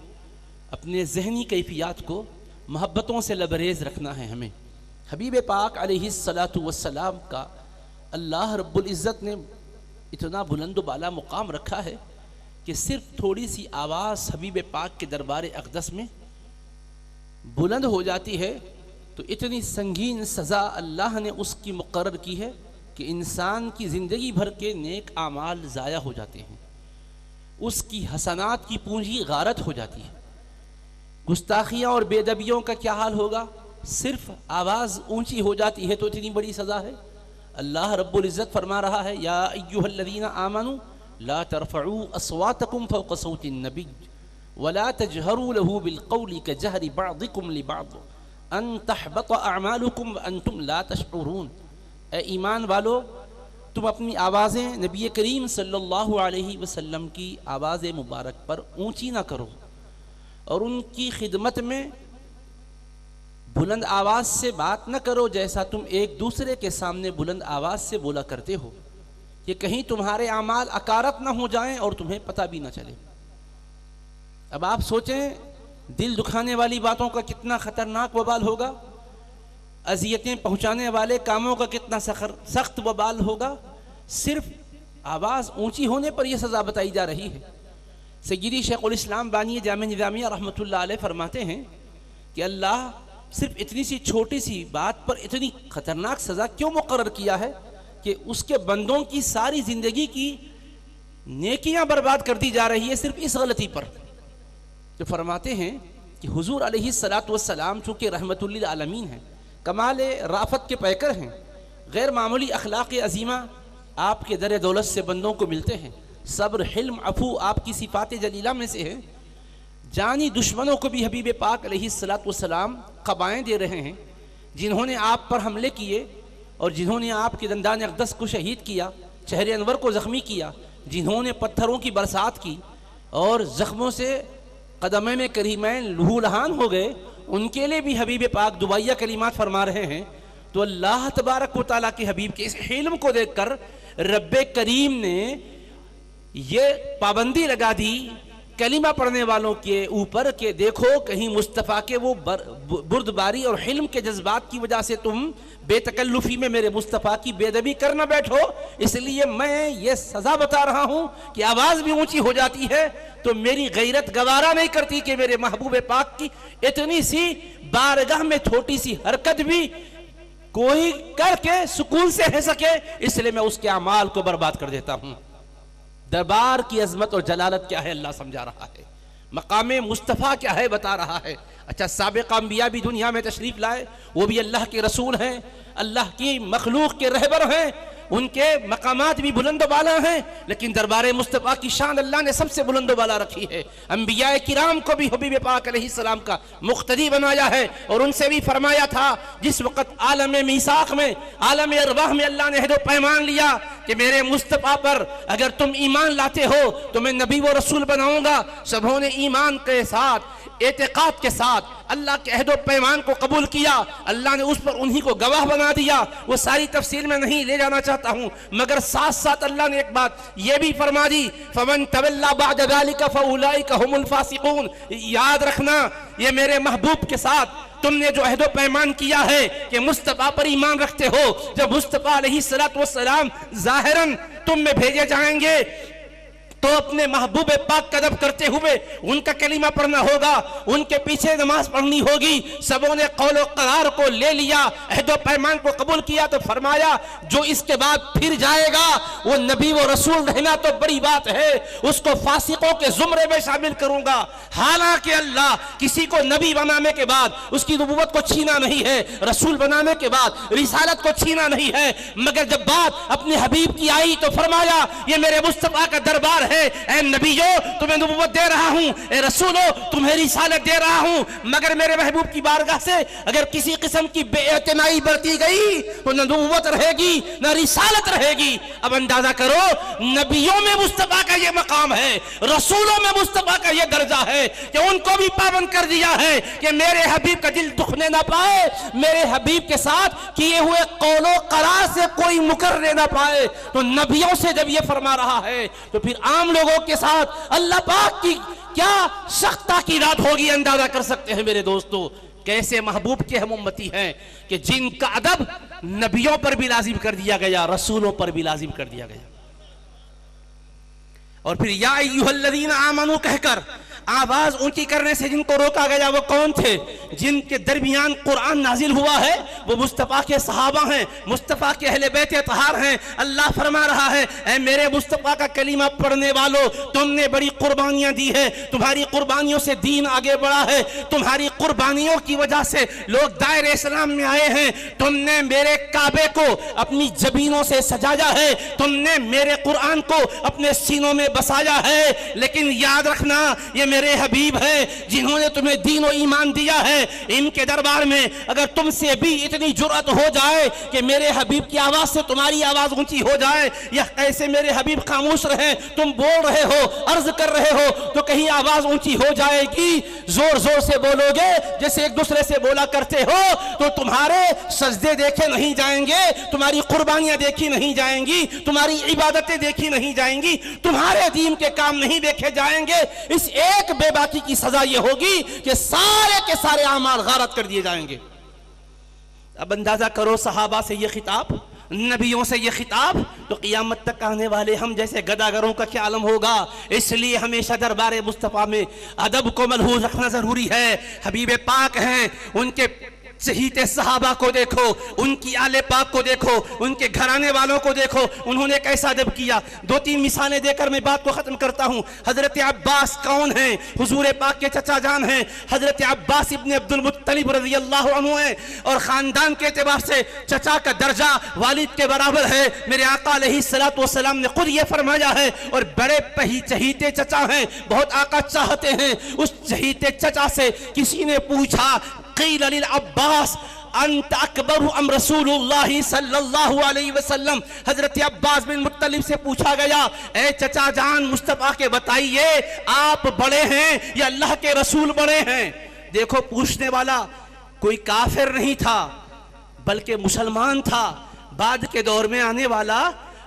اپنے ذہنی کیفیات کو محبتوں سے لبریز رکھنا ہے ہمیں۔ حبیب پاک علیہ الصلاۃ والسلام کا اللہ رب العزت نے اتنا بلند و بالا مقام رکھا ہے کہ صرف تھوڑی سی آواز حبیب پاک کے دربار اقدس میں بلند ہو جاتی ہے تو اتنی سنگین سزا اللہ نے اس کی مقرر کی ہے کہ انسان کی زندگی بھر کے نیک اعمال ضائع ہو جاتے ہیں، اس کی حسنات کی پونجی غارت ہو جاتی ہے۔ گستاخیاں اور بے ادبیوں کا کیا حال ہوگا؟ صرف آواز اونچی ہو جاتی ہے تو اتنی بڑی سزا ہے۔ اللہ رب العزت فرما رہا ہے یا ایھا الذین آمنوا لا ترفعوا اصواتکم فوق صوت النبی ولا تجہروا له بالقول کجہر بعضکم لبعض ان تحبط اعمالکم وانتم لا تشعرون۔ اے ایمان والو، تم اپنی آوازیں نبی کریم صلی اللہ علیہ وسلم کی آواز مبارک پر اونچی نہ کرو اور ان کی خدمت میں بلند آواز سے بات نہ کرو جیسا تم ایک دوسرے کے سامنے بلند آواز سے بولا کرتے ہو، کہ کہیں تمہارے اعمال اکارت نہ ہو جائیں اور تمہیں پتہ بھی نہ چلے۔ اب آپ سوچیں دل دکھانے والی باتوں کا کتنا خطرناک وبال ہوگا، اذیتیں پہنچانے والے کاموں کا کتنا سخت وبال ہوگا۔ صرف آواز اونچی ہونے پر یہ سزا بتائی جا رہی ہے۔ سیدی شیخ الاسلام بانی جامع نظامیہ رحمۃ اللہ علیہ فرماتے ہیں کہ اللہ صرف اتنی سی چھوٹی سی بات پر اتنی خطرناک سزا کیوں مقرر کیا ہے کہ اس کے بندوں کی ساری زندگی کی نیکیاں برباد کر دی جا رہی ہے صرف اس غلطی پر۔ جو فرماتے ہیں کہ حضور علیہ الصلاۃ والسلام چونکہ رحمت للعالمین ہیں، کمال رافت کے پیکر ہیں، غیر معمولی اخلاق عظیمہ آپ کے در دولت سے بندوں کو ملتے ہیں، صبر، حلم، عفو آپ کی صفات جلیلہ میں سے ہیں۔ جانی دشمنوں کو بھی حبیب پاک علیہ الصلاۃ والسلام قبائیں دے رہے ہیں، جنہوں نے آپ پر حملے کیے اور جنہوں نے آپ کے دندان اقدس کو شہید کیا، چہرے انور کو زخمی کیا، جنہوں نے پتھروں کی برسات کی اور زخموں سے قدمے میں کریمین لہو لہان ہو گئے، ان کے لیے بھی حبیب پاک دعائیہ کلمات فرما رہے ہیں۔ تو اللہ تبارک و تعالیٰ کے حبیب کے اس حلم کو دیکھ کر رب کریم نے یہ پابندی لگا دی کلمہ پڑھنے والوں کے اوپر کہ دیکھو کہیں مصطفیٰ کے وہ بردباری اور حلم کے جذبات کی وجہ سے تم بے تکلفی میں میرے مصطفیٰ کی بے ادبی کر نہ بیٹھو، اس لیے میں یہ سزا بتا رہا ہوں کہ آواز بھی اونچی ہو جاتی ہے تو میری غیرت گوارا نہیں کرتی کہ میرے محبوب پاک کی اتنی سی بارگاہ میں چھوٹی سی حرکت بھی کوئی کر کے سکون سے رہ سکے، اس لیے میں اس کے اعمال کو برباد کر دیتا ہوں۔ دربار کی عظمت اور جلالت کیا ہے اللہ سمجھا رہا ہے، مقام مصطفیٰ کیا ہے بتا رہا ہے۔ اچھا سابق انبیاء بھی دنیا میں تشریف لائے، وہ بھی اللہ کے رسول ہیں، اللہ کی مخلوق کے رہبر ہیں، ان کے مقامات بھی بلند و بالا ہیں، لیکن دربار مصطفیٰ کی شان اللہ نے سب سے بلند و بالا رکھی ہے۔ انبیاء کرام کو بھی حبیب پاک علیہ السلام کا مقتدی بنایا ہے اور ان سے بھی فرمایا تھا جس وقت عالم میثاق میں، عالم ارواح میں اللہ نے عہد و پیمان لیا کہ میرے مصطفیٰ پر اگر تم ایمان لاتے ہو تو میں نبی و رسول بناؤں گا، سبھوں نے ایمان کے ساتھ اعتقاد کے ساتھ اللہ کے عہد و پیمان کو قبول کیا، اللہ نے اس پر انہی کو گواہ بنا دیا۔ وہ ساری تفصیل میں نہیں لے جانا چاہتا ہوں، مگر ساتھ ساتھ اللہ نے ایک بات یہ بھی فرما دی فَمَن تَوَلَّىٰ بَعْدَ ذَلِكَ فَأُولَٰئِكَ هُمُ الْفَاسِقُونَ۔ یاد رکھنا یہ میرے محبوب کے ساتھ تم نے جو عہد و پیمان کیا ہے کہ مصطفیٰ پر ایمان رکھتے ہو، جب مصطفیٰ علیہ السلام ظاہراً تم میں بھیجے جائیں گے تو اپنے محبوب پاک کا ادب کرتے ہوئے ان کا کلمہ پڑھنا ہوگا، ان کے پیچھے نماز پڑھنی ہوگی۔ سبوں نے قول و قرار کو لے لیا، عہد و پیمان کو قبول کیا تو فرمایا جو اس کے بعد پھر جائے گا وہ نبی و رسول رہنا تو بڑی بات ہے، اس کو فاسقوں کے زمرے میں شامل کروں گا۔ حالانکہ اللہ کسی کو نبی بنانے کے بعد اس کی نبوت کو چھینا نہیں ہے، رسول بنانے کے بعد رسالت کو چھینا نہیں ہے، مگر جب بات اپنے حبیب کی آئی تو فرمایا یہ میرے مصطفیٰ کا دربار ہے، اے نبیو تمہیں نبوت دے رہا ہوں، اے رسولو تمہیں رسالت دے رہا ہوں، مگر میرے محبوب کی بارگاہ سے اگر کسی قسم کی بے اعتنائی برتی گئی تو نہ نبوت رہے گی نہ رسالت رہے گی۔ اب اندازہ کرو نبیوں میں مصطفیٰ کا یہ مقام ہے، رسولوں میں مصطفیٰ کا یہ درجہ ہے کہ ان کو بھی پابند کر دیا ہے کہ میرے حبیب کا دل دکھنے نہ پائے، میرے حبیب کے ساتھ کیے ہوئے قول و قرار سے کوئی مکر نہ پائے۔ تو نبیوں سے جب یہ فرما رہا ہے تو پھر عام لوگوں کے ساتھ اللہ پاک کی کیا سخت تاکیدات ہوگی اندازہ کر سکتے ہیں میرے دوستو۔ کیسے محبوب کے ہم امتی ہیں کہ جن کا ادب نبیوں پر بھی لازم کر دیا گیا، رسولوں پر بھی لازم کر دیا گیا۔ اور پھر یا ایھا الذین آمنو کہہ کر آواز اونچی کرنے سے جن کو روکا گیا وہ کون تھے؟ جن کے درمیان قرآن نازل ہوا ہے وہ مصطفیٰ کے صحابہ ہیں، مصطفیٰ کے اہل بیت اطہار ہیں۔ اللہ فرما رہا ہے اے میرے مصطفیٰ کا کلمہ پڑھنے والو، تم نے بڑی قربانیاں دی ہے، تمہاری قربانیوں سے دین آگے بڑھا ہے، تمہاری قربانیوں کی وجہ سے لوگ دائرہ اسلام میں آئے ہیں، تم نے میرے کعبے کو اپنی جبینوں سے سجایا ہے، تم نے میرے قرآن کو اپنے سینوں میں بسایا ہے، لیکن یاد رکھنا یہ میرے حبیب ہیں جنہوں نے تمہیں دین و ایمان دیا ہے، ان کے دربار میں اگر تم سے بھی اتنی جرأت ہو جائے کہ میرے حبیب کی آواز سے تمہاری آواز اونچی ہو جائے، یا کیسے میرے حبیب خاموش رہے، تم بول رہے ہو، عرض کر رہے ہو تو کہیں آواز اونچی ہو جائے گی، زور زور سے بولو گے جیسے ایک دوسرے سے بولا کرتے ہو تو تمہارے سجدے دیکھے نہیں جائیں گے، تمہاری قربانیاں دیکھی نہیں جائیں گی، تمہاری عبادتیں دیکھی نہیں جائیں گی، تمہارے دین کے کام نہیں دیکھے جائیں گے۔ اس ایک بے باکی کی سزا یہ ہوگی کہ سارے کے سارے اعمال غارت کر دیے جائیں گے۔ اب اندازہ کرو صحابہ سے یہ خطاب، نبیوں سے یہ خطاب، تو قیامت تک آنے والے ہم جیسے گداگروں کا کیا عالم ہوگا۔ اس لیے ہمیشہ دربار مصطفیٰ میں ادب کو ملحوظ رکھنا ضروری ہے۔ حبیب پاک ہیں، ان کے شہید صحابہ کو دیکھو، ان کی آل پاک کو دیکھو، ان کے گھرانے والوں کو دیکھو، انہوں نے کیسا ادب کیا۔ دو تین مثالیں دے کر میں بات کو ختم کرتا ہوں۔ حضرت عباس کون ہیں؟ حضور پاک کے چچا جان ہیں۔ حضرت عباس ابن عبد المطلب رضی اللہ عنہ ہیں، اور خاندان کے اعتبار سے چچا کا درجہ والد کے برابر ہے۔ میرے آقا علیہ الصلوۃ والسلام نے خود یہ فرمایا ہے، اور بڑے چہیتے چچا ہیں، بہت آقا چاہتے ہیں۔ اس چہیتے چچا سے کسی نے پوچھا، قیل للعباس انت اکبر ام رسول اللہ صلی اللہ علیہ وسلم، حضرت عباس بن مطلب سے پوچھا گیا اے چچا جان مصطفیٰ کے بتائیے آپ بڑے ہیں یا اللہ کے رسول بڑے ہیں؟ دیکھو پوچھنے والا کوئی کافر نہیں تھا بلکہ مسلمان تھا۔ بعد کے دور میں آنے والا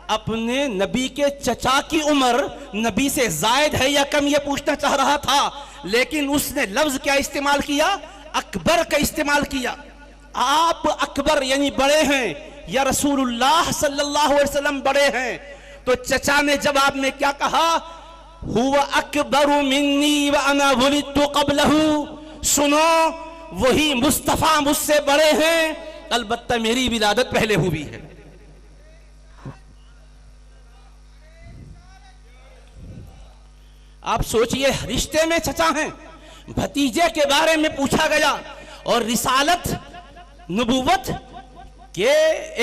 اپنے نبی کے چچا کی عمر نبی سے زائد ہے یا کم یہ پوچھنا چاہ رہا تھا، لیکن اس نے لفظ کیا استعمال کیا؟ اکبر کا استعمال کیا۔ آپ اکبر یعنی بڑے ہیں یا رسول اللہ صلی اللہ علیہ وسلم بڑے ہیں؟ تو چچا نے جواب میں کیا کہا؟ ہوا اکبر منی وانا ولدت قبلہ، سنو وہی مصطفیٰ مجھ سے بڑے ہیں، البتہ میری ولادت پہلے ہوئی ہے۔ آپ سوچئے رشتے میں چچا ہیں، بھتیجے کے بارے میں پوچھا گیا، اور رسالت نبوت کے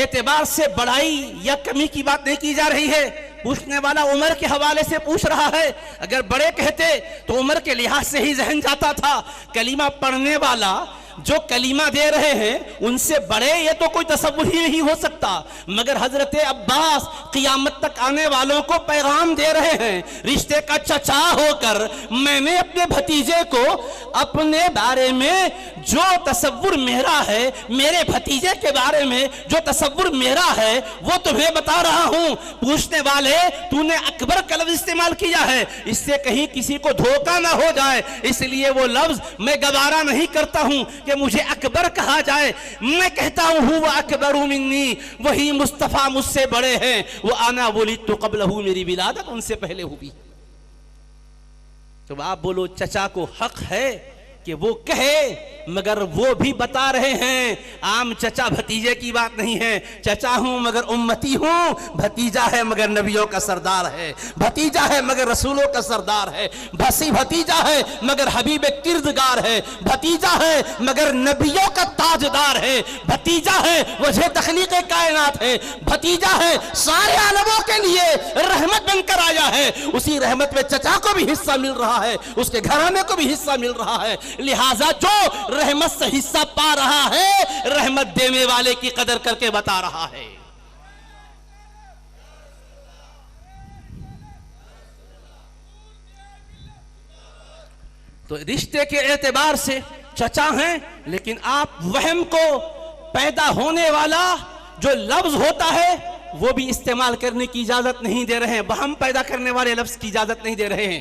اعتبار سے بڑائی یا کمی کی بات نہیں کی جا رہی ہے۔ پوچھنے والا عمر کے حوالے سے پوچھ رہا ہے، اگر بڑے کہتے تو عمر کے لحاظ سے ہی ذہن جاتا تھا۔ کلمہ پڑھنے والا جو کلمہ دے رہے ہیں ان سے بڑے یہ تو کوئی تصور ہی نہیں ہو سکتا، مگر حضرت عباس قیامت تک آنے والوں کو پیغام دے رہے ہیں رشتے کا چچا ہو کر میں نے اپنے بھتیجے کو اپنے بارے میں جو تصور میرا ہے، میرے بھتیجے کے بارے میں جو تصور میرا ہے وہ تمہیں بتا رہا ہوں۔ پوچھنے والے تو نے اکبر کا لفظ استعمال کیا ہے، اس سے کہیں کسی کو دھوکہ نہ ہو جائے، اس لیے وہ لفظ میں گوارا نہیں کرتا ہوں کہ مجھے اکبر کہا جائے۔ میں کہتا ہوں وہ اکبر منی، وہی مصطفیٰ مجھ سے بڑے ہیں، وہ انا ولدت قبلہ، میری ولادت ان سے پہلے ہوئی۔ تو آپ بولو چچا کو حق ہے کہ وہ کہے، مگر وہ بھی بتا رہے ہیں عام چچا بھتیجے کی بات نہیں ہے۔ چچا ہوں مگر امتی ہوں، بھتیجا ہے مگر نبیوں کا سردار ہے، بھتیجا ہے مگر رسولوں کا سردار ہے، بھتیجا ہے مگر حبیب کردگار ہے، بھتیجا ہے مگر نبیوں کا تاجدار ہے، بھتیجا ہے وجہ تخلیق کائنات ہے، بھتیجا ہے سارے عالموں کے لیے رحمت بن کر آیا ہے۔ اسی رحمت میں چچا کو بھی حصہ مل رہا ہے، اس کے گھرانے کو بھی حصہ مل رہا ہے، لہٰذا جو رحمت سے حصہ پا رہا ہے رحمت دینے والے کی قدر کر کے بتا رہا ہے۔ تو رشتے کے اعتبار سے چچا ہیں، لیکن آپ وہم کو پیدا ہونے والا جو لفظ ہوتا ہے وہ بھی استعمال کرنے کی اجازت نہیں دے رہے ہیں، وہم پیدا کرنے والے لفظ کی اجازت نہیں دے رہے ہیں۔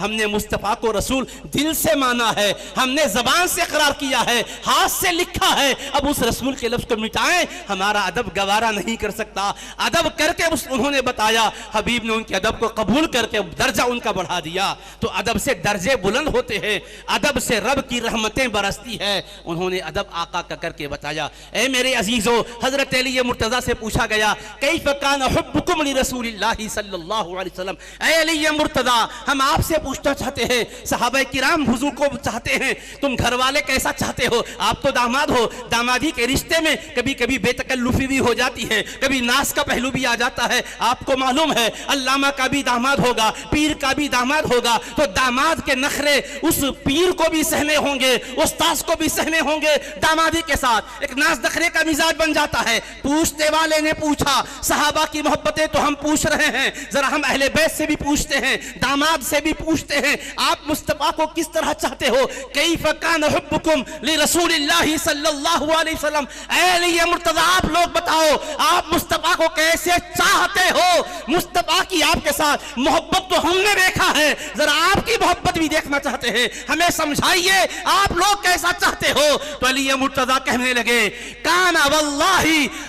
ہم نے مصطفیٰ کو رسول دل سے مانا ہے, ہم نے زبان سے اقرار کیا ہے, ہاتھ سے لکھا ہے, اب اس رسول کے لفظ کو مٹائیں ہمارا ادب گوارا نہیں کر سکتا. ادب کر کے انہوں نے بتایا, حبیب نے ان کے ادب کو قبول کر کے درجہ ان کا بڑھا دیا. تو ادب سے درجے بلند ہوتے ہیں, ادب سے رب کی رحمتیں برستی ہے. انہوں نے ادب آقا کا کر کے بتایا. اے میرے عزیزو, حضرت علی مرتضیٰ سے پوچھا گیا کیف کان حبکم لرسول اللہ صلی اللہ علیہ وسلم, اے علی مرتضیٰ ہم آپ سے پوچھنا چاہتے ہیں, صحابہ کرام حضور کو چاہتے ہیں, تم گھر والے کیسا چاہتے ہو؟ آپ تو داماد ہو, دامادی کے رشتے میں کبھی کبھی بے تکلفی بھی ہو جاتی ہے, کبھی ناز کا پہلو بھی آ جاتا ہے. آپ کو معلوم ہے علامہ کا بھی داماد ہوگا, پیر کا بھی داماد ہوگا, تو داماد کے نخرے اس پیر کو بھی سہنے ہوں گے, استاذ کو بھی سہنے ہوں گے. دامادی کے ساتھ ایک ناز نخرے کا مزاج بن جاتا ہے. پوچھنے والے نے پوچھا, صحابہ کی محبتیں تو ہم پوچھ رہے ہیں, ذرا ہم اہل بیت سے بھی پوچھتے ہیں, داماد سے بھی پوچھتے ہیں, آپ مصطفیٰ کو کس طرح چاہتے ہو؟ کیف کان حبکم لرسول اللہ صلی اللہ علیہ وسلم, اے علی مرتضیٰ آپ لوگ بتاؤ آپ مصطفیٰ کو کیسے چاہتے ہو؟ مصطفیٰ کی آپ کے ساتھ محبت تو ہم نے دیکھا ہے, ذرا آپ کی محبت بھی دیکھنا چاہتے ہیں, ہمیں سمجھائیے آپ لوگ کیسا چاہتے ہو؟ تو علی مرتضیٰ کہنے لگے کان واللہ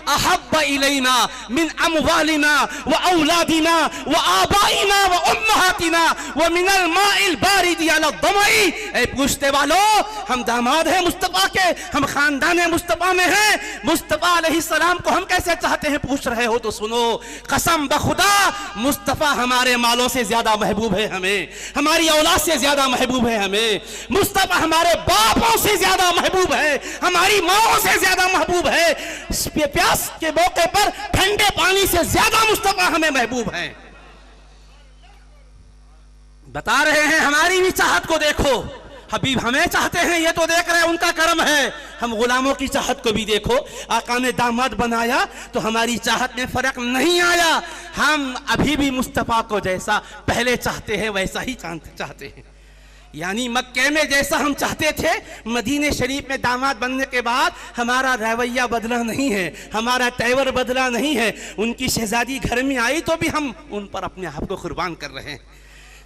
احب الینا من اموالنا واولادنا وآبائنا وامہاتنا ومن الماء البارد علی الظمأ. اے پوچھتے والوں, ہم داماد ہیں مصطفیٰ کے, ہم خاندان مصطفیٰ میں ہیں, مصطفیٰ علیہ السلام کو ہم کیسے چاہتے ہیں پوچھ رہے ہو تو سنو. قسم بخدا مصطفیٰ ہمارے مالوں سے زیادہ محبوب ہے ہمیں, ہماری اولاد سے زیادہ محبوب ہے ہمیں. مصطفیٰ ہمارے باپوں سے زیادہ محبوب ہے, ہماری ماؤں سے زیادہ محبوب ہے. پیاس کے موقع پر ٹھنڈے پانی سے زیادہ مصطفیٰ ہمیں محبوب ہے. بتا رہے ہیں ہماری بھی چاہت کو دیکھو, حبیب ہمیں چاہتے ہیں یہ تو دیکھ رہے ہیں, ان کا کرم ہے. ہم غلاموں کی چاہت کو بھی دیکھو, آقا نے داماد بنایا تو ہماری چاہت میں فرق نہیں آیا. ہم ابھی بھی مصطفیٰ کو جیسا پہلے چاہتے ہیں ویسا ہی چاہتے ہیں. یعنی مکے میں جیسا ہم چاہتے تھے, مدینہ شریف میں داماد بننے کے بعد ہمارا رویہ بدلا نہیں ہے, ہمارا تیور بدلا نہیں ہے. ان کی شہزادی گھر میں آئی تو بھی ہم ان پر اپنے آپ کو قربان کر رہے ہیں.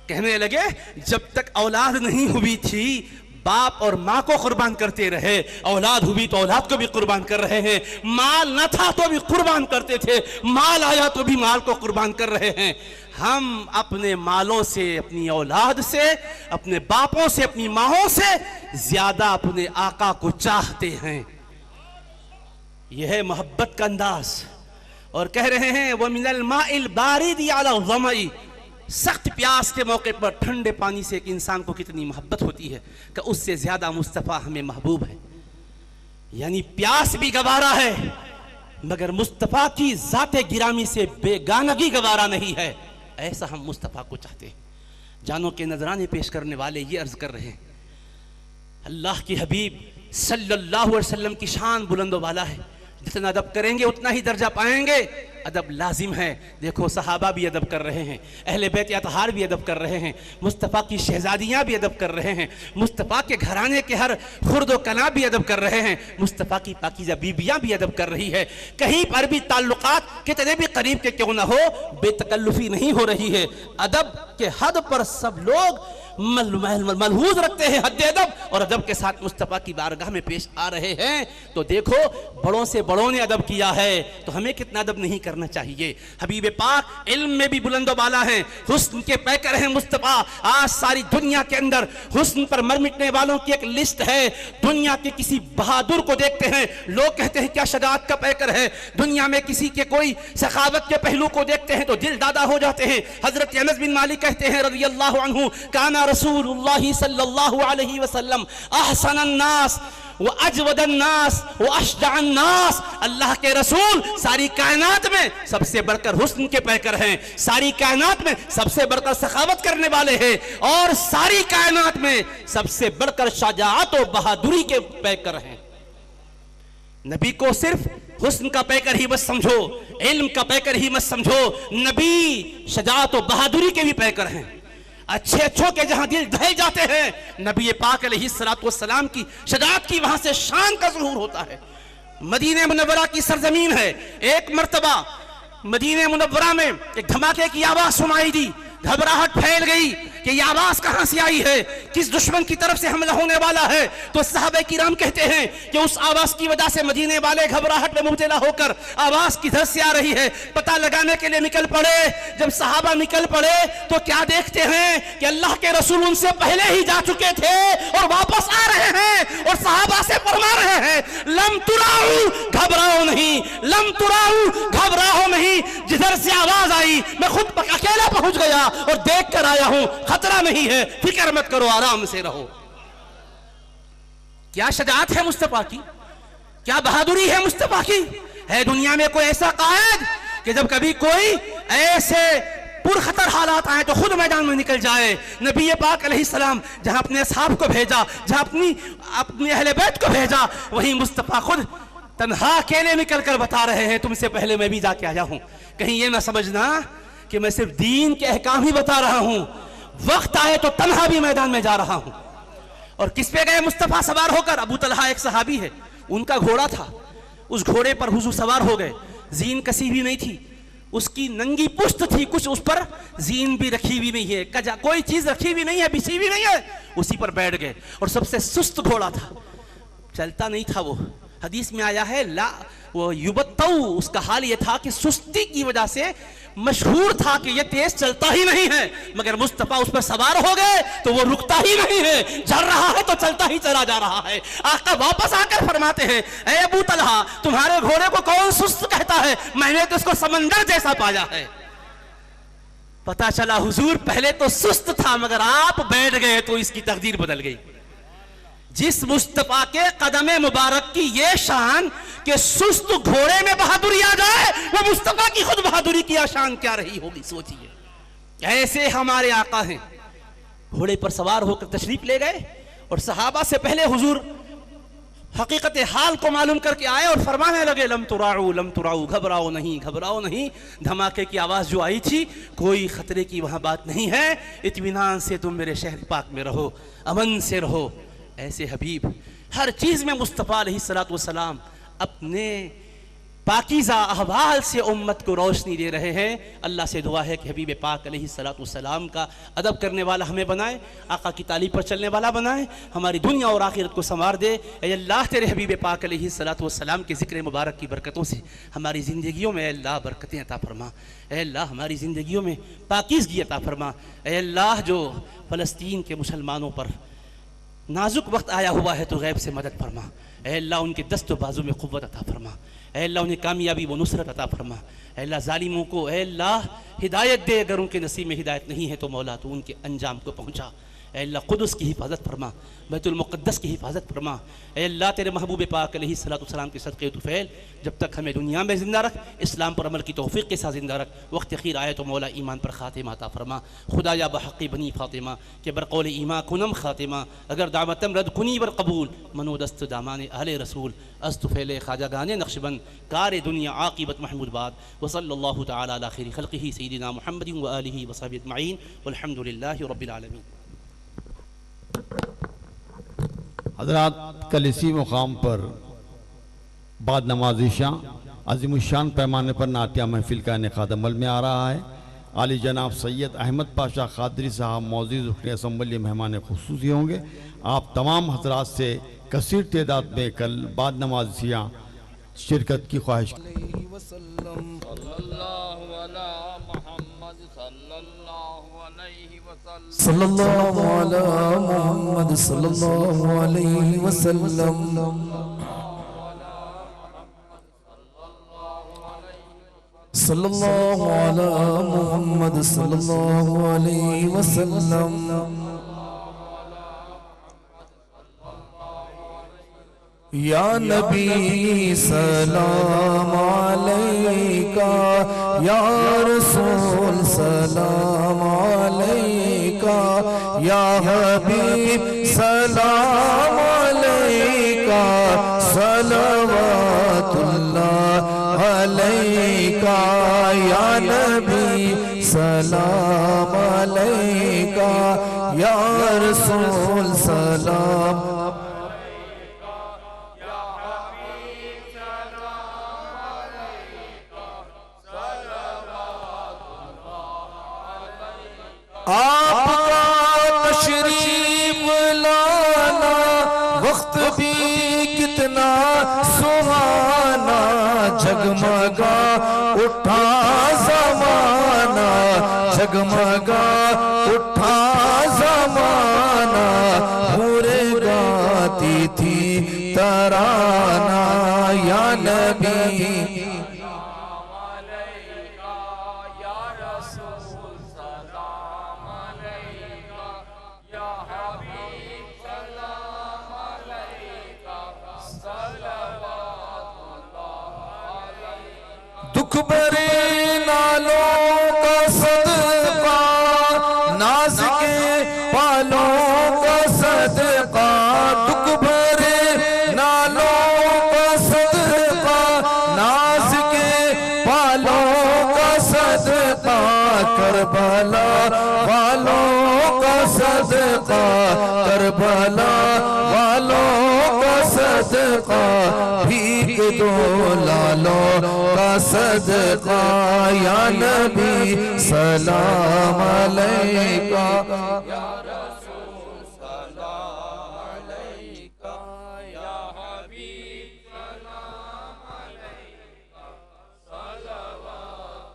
کہنے لگے جب تک اولاد نہیں ہوئی تھی باپ اور ماں کو قربان کرتے رہے, اولاد ہوئی تو اولاد کو بھی قربان کر رہے ہیں, مال نہ تھا تو بھی قربان کرتے تھے, مال آیا تو بھی مال کو قربان کر رہے ہیں. ہم اپنے مالوں سے, اپنی اولاد سے, اپنے باپوں سے, اپنی ماؤں سے زیادہ اپنے آقا کو چاہتے ہیں. یہ ہے محبت کا انداز. اور کہہ رہے ہیں وَمِنَ الْمَاءِ الْبَارِدِ عَلَى الظَّمَئِ, سخت پیاس کے موقع پر ٹھنڈے پانی سے ایک انسان کو کتنی محبت ہوتی ہے کہ اس سے زیادہ مصطفیٰ ہمیں محبوب ہے. یعنی پیاس بھی گوارا ہے مگر مصطفیٰ کی ذات گرامی سے بیگانگی گوارا نہیں ہے. ایسا ہم مصطفیٰ کو چاہتے ہیں. جانوں کے نذرانے پیش کرنے والے یہ عرض کر رہے ہیں اللہ کی حبیب صلی اللہ علیہ وسلم کی شان بلند و بالا ہے, جتنا ادب کریں گے اتنا ہی درجہ پائیں گے. ادب لازم ہے. دیکھو صحابہ بھی ادب کر رہے ہیں, اہل بیت اطہار بھی ادب کر رہے ہیں, مصطفیٰ کی شہزادیاں بھی ادب کر رہے ہیں, مصطفیٰ کے گھرانے کے ہر خرد و کنا بھی ادب کر رہے ہیں, مصطفیٰ کی پاکیزہ بیویاں بھی ادب کر رہی ہے. کہیں پر بھی تعلقات کتنے بھی قریب کے کیوں نہ ہو بے تکلفی نہیں ہو رہی ہے. ادب کے حد پر سب لوگ ملحوظ رکھتے ہیں حد ادب, اور ادب کے ساتھ مصطفیٰ کی بارگاہ میں پیش آ رہے ہیں. تو دیکھو بڑوں سے بڑوں نے ادب کیا ہے تو ہمیں کتنا ادب نہیں کرنا چاہیے. حبیب پاک علم میں بھی بلند و بالا ہیں, حسن کے پیکر ہیں مصطفیٰ. آج ساری دنیا کے اندر حسن پر مر مٹنے والوں کی ایک لسٹ ہے. دنیا کے کسی بہادر کو دیکھتے ہیں لوگ کہتے ہیں کیا شجاعت کا پیکر ہے, دنیا میں کسی کے کوئی سخاوت کے پہلو کو دیکھتے ہیں تو دل دادا ہو جاتے ہیں. حضرت انس بن مالک کہتے ہیں رضی اللہ عنہ کانا رسول اللہ صلی اللہ علیہ وسلم احسن الناس وَأَجْوَدَ النَّاسِ وَأَشْجَعَ النَّاسِ, اللہ کے رسول ساری کائنات میں سب سے بڑھ کر حسن کے پیکر ہیں, ساری کائنات میں سب سے بڑھ کر سخاوت کرنے والے ہیں, اور ساری کائنات میں سب سے بڑھ کر شجاعت و بہادری کے پیکر ہیں. نبی کو صرف حسن کا پیکر ہی مت سمجھو, علم کا پیکر ہی مت سمجھو, نبی شجاعت و بہادری کے بھی پیکر ہیں. اچھے اچھوں کے جہاں دل دہل جاتے ہیں نبی پاک علیہ السلام کی شجاعت کی وہاں سے شان کا ظہور ہوتا ہے. مدینہ منورہ کی سرزمین ہے. ایک مرتبہ مدینہ منورہ میں ایک دھماکے کی آواز سنائی دی. گھبراہٹ پھیل گئی کہ یہ آواز کہاں سے آئی ہے، کس دشمن کی طرف سے حملہ ہونے والا ہے، تو صحابہ کرام کہتے ہیں کہ اس آواز کی وجہ سے مدینے والے گھبراہٹ میں مبتلا ہو کر آواز کدھر سے آ رہی ہے پتہ لگانے کے لیے نکل پڑے۔ جب صحابہ نکل پڑے تو کیا دیکھتے ہیں کہ اللہ کے رسول ان سے پہلے ہی جا چکے تھے اور واپس آ رہے ہیں اور صحابہ سے فرما رہے ہیں لم تراؤ، گھبراؤ نہیں، لم تراؤ، گھبراؤ نہیں، جدھر سے آواز آئی میں خود اکیلا پہنچ گیا اور دیکھ کر آیا ہوں، خطرہ نہیں ہے، فکر مت کرو، آرام سے رہو۔ کیا شجاعت ہے مصطفیٰ کی، کیا بہادری ہے مصطفیٰ کی۔ ہے دنیا میں کوئی ایسا قائد کہ جب کبھی کوئی ایسے پرخطر حالات آئے تو خود میدان میں نکل جائے۔ نبی پاک علیہ السلام جہاں اپنے اصحاب کو بھیجا، جہاں اپنی اہل بیت کو بھیجا، وہیں مصطفیٰ خود تنہا اکیلے نکل کر بتا رہے ہیں تم سے پہلے میں بھی جا کے آیا ہوں۔ کہیں یہ نہ سمجھنا کہ میں صرف دین کے احکام ہی بتا رہا ہوں، وقت آئے تو تنہا بھی میدان میں جا رہا ہوں۔ اور کس پہ گئے مصطفیٰ سوار ہو کر؟ ابو طلحہ ایک صحابی ہے، ان کا گھوڑا تھا، اس گھوڑے پر حضور سوار ہو گئے۔ زین کسی بھی نہیں تھی، اس کی ننگی پشت تھی، کچھ اس پر زین بھی رکھی بھی نہیں ہے، کوئی چیز رکھی بھی نہیں ہے، بچھی بھی نہیں ہے، اسی پر بیٹھ گئے۔ اور سب سے سست گھوڑا تھا، چلتا نہیں تھا وہ۔ حدیث میں آیا ہے لا وہ یبتو، اس کا حال یہ تھا کہ سستی کی وجہ سے مشہور تھا کہ یہ تیز چلتا ہی نہیں ہے، مگر مصطفیٰ اس پر سوار ہو گئے تو وہ رکتا ہی نہیں ہے، چل رہا ہے تو چلتا ہی چلا جا رہا ہے۔ آقا واپس آ کر فرماتے ہیں اے ابو طلحہ تمہارے گھوڑے کو کون سست کہتا ہے؟ میں نے تو اس کو سمندر جیسا پایا ہے۔ پتا چلا حضور پہلے تو سست تھا مگر آپ بیٹھ گئے تو اس کی تقدیر بدل گئی۔ جس مصطفیٰ کے قدم مبارک کی یہ شان کہ سست گھوڑے میں بہادری آ جائے، وہ مصطفیٰ کی خود بہادری کی شان کیا رہی ہوگی سوچئے۔ ایسے ہمارے آقا ہیں، گھوڑے پر سوار ہو کر تشریف لے گئے اور صحابہ سے پہلے حضور حقیقت حال کو معلوم کر کے آئے اور فرمانے لگے لم تراؤ، لم تراؤ، گھبراؤ نہیں، گھبراؤ نہیں۔ دھماکے کی آواز جو آئی تھی کوئی خطرے کی وہاں بات نہیں ہے، اطمینان سے تم میرے شہر پاک میں رہو، امن سے رہو۔ ایسے حبیب ہر چیز میں مصطفیٰ علیہ السلام اپنے پاکیزہ احوال سے امت کو روشنی دے رہے ہیں۔ اللہ سے دعا ہے کہ حبیب پاک علیہ السلام کا ادب کرنے والا ہمیں بنائے، آقا کی تعلیم پر چلنے والا بنائے، ہماری دنیا اور آخرت کو سنوار دے۔ اے اللہ تیرے حبیب پاک علیہ السلام کے ذکر مبارک کی برکتوں سے ہماری زندگیوں میں اے اللہ برکتیں عطا فرما۔ اے اللہ ہماری زندگیوں میں پاکیزگی عطا فرما۔ اے اللہ جو فلسطین کے مسلمانوں پر نازک وقت آیا ہوا ہے تو غیب سے مدد فرما۔ اے اللہ ان کے دست و بازو میں قوت عطا فرما۔ اے اللہ انہیں کامیابی و نصرت عطا فرما۔ اے اللہ ظالموں کو اے اللہ ہدایت دے، اگر ان کے نصیب میں ہدایت نہیں ہے تو مولا تو ان کے انجام کو پہنچا۔ اے اللہ قدس کی حفاظت فرما، بیت المقدس کی حفاظت فرما۔ اے اللہ تیرے محبوب پاک علیہ السلام کے صدقے طفیل جب تک ہمیں دنیا میں زندہ رکھ، اسلام پر عمل کی توفیق کے ساتھ زندہ رکھ، وقت خیر آئے تو مولا ایمان پر خاتمہ عطا فرما۔ خدایا بحق بنی فاطمہ کہ برقول ایمان کنم خاتمہ، اگر دعوتم رد کنی بر قبول، منو دست دامان اہل رسول، از طفیل خواجہ گانے نقشبند، کار دنیا عاقبت محمود باد، وصلی اللہ تعالی علی خیر خلقہ سیدنا محمد و آلہ و صحبہ اجمعین، والحمد للہ رب العالمین۔ حضرات کل اسی مقام پر بعد نماز عشاء عظیم الشان پیمانے پر نعتیہ محفل کا انعقاد عمل میں آ رہا ہے۔ عالی جناب سید احمد پاشا قادری صاحب معزز رکن اسمبلی مہمان خصوصی ہوں گے۔ آپ تمام حضرات سے کثیر تعداد میں کل بعد نماز عشاء شرکت کی خواہش صلی اللہ علی محمد صلی اللہ علیہ وسلم۔ صلی اللہ علی محمد صلی اللہ علیہ وسلم۔ یا نبی سلام علیکہ، یا رسول سلام علیکہ، یا حبیب سلام علیکہ، صلوات اللہ علیکہ، یا نبی سلام علیکہ، یا رسول سلام آپ کا تشریف لانا وقت بھی کتنا سہانا، جگمگا اٹھا زمانہ، جگمگا اٹھا زمانہ، پورے گاتی تھی ترانہ یا نبی دکھ بھرے نالوں کا صدقہ، ناز کے پالوں کا صدقہ، دکھ بھرے نالوں کا صدقہ، ناز کے پالوں کا صدقہ، کربلا والوں کا صدقہ، کربلا والوں کا صدقہ، بھیک دو لالوں کا صدقہ، یا نبی سلام علیکہ، یا رسول سلام علیکہ، یا حبیب سلام علیکہ، صلوات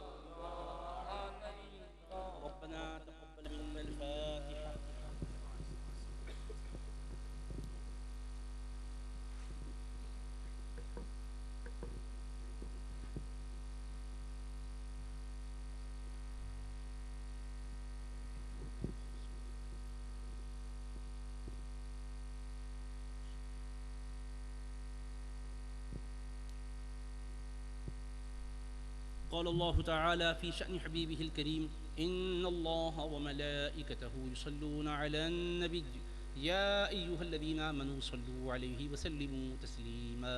اللہ علیکہ۔ ربنا تقبل منا الفاتحة۔ قال الله تعالى في شأن حبيبه الكريم: إن الله وملائكته يصلون على النبي يا أيها الذين آمنوا صلوا عليه وسلموا تسليما.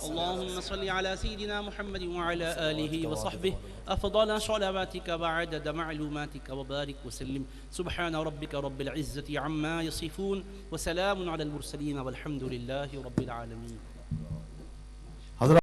اللهم صل على سيدنا محمد وعلى آله وصحبه أفضل صلواتك وعدد معلوماتك وبارك وسلم. سبحان ربك رب العزة عما يصفون وسلام على المرسلين والحمد لله رب العالمين.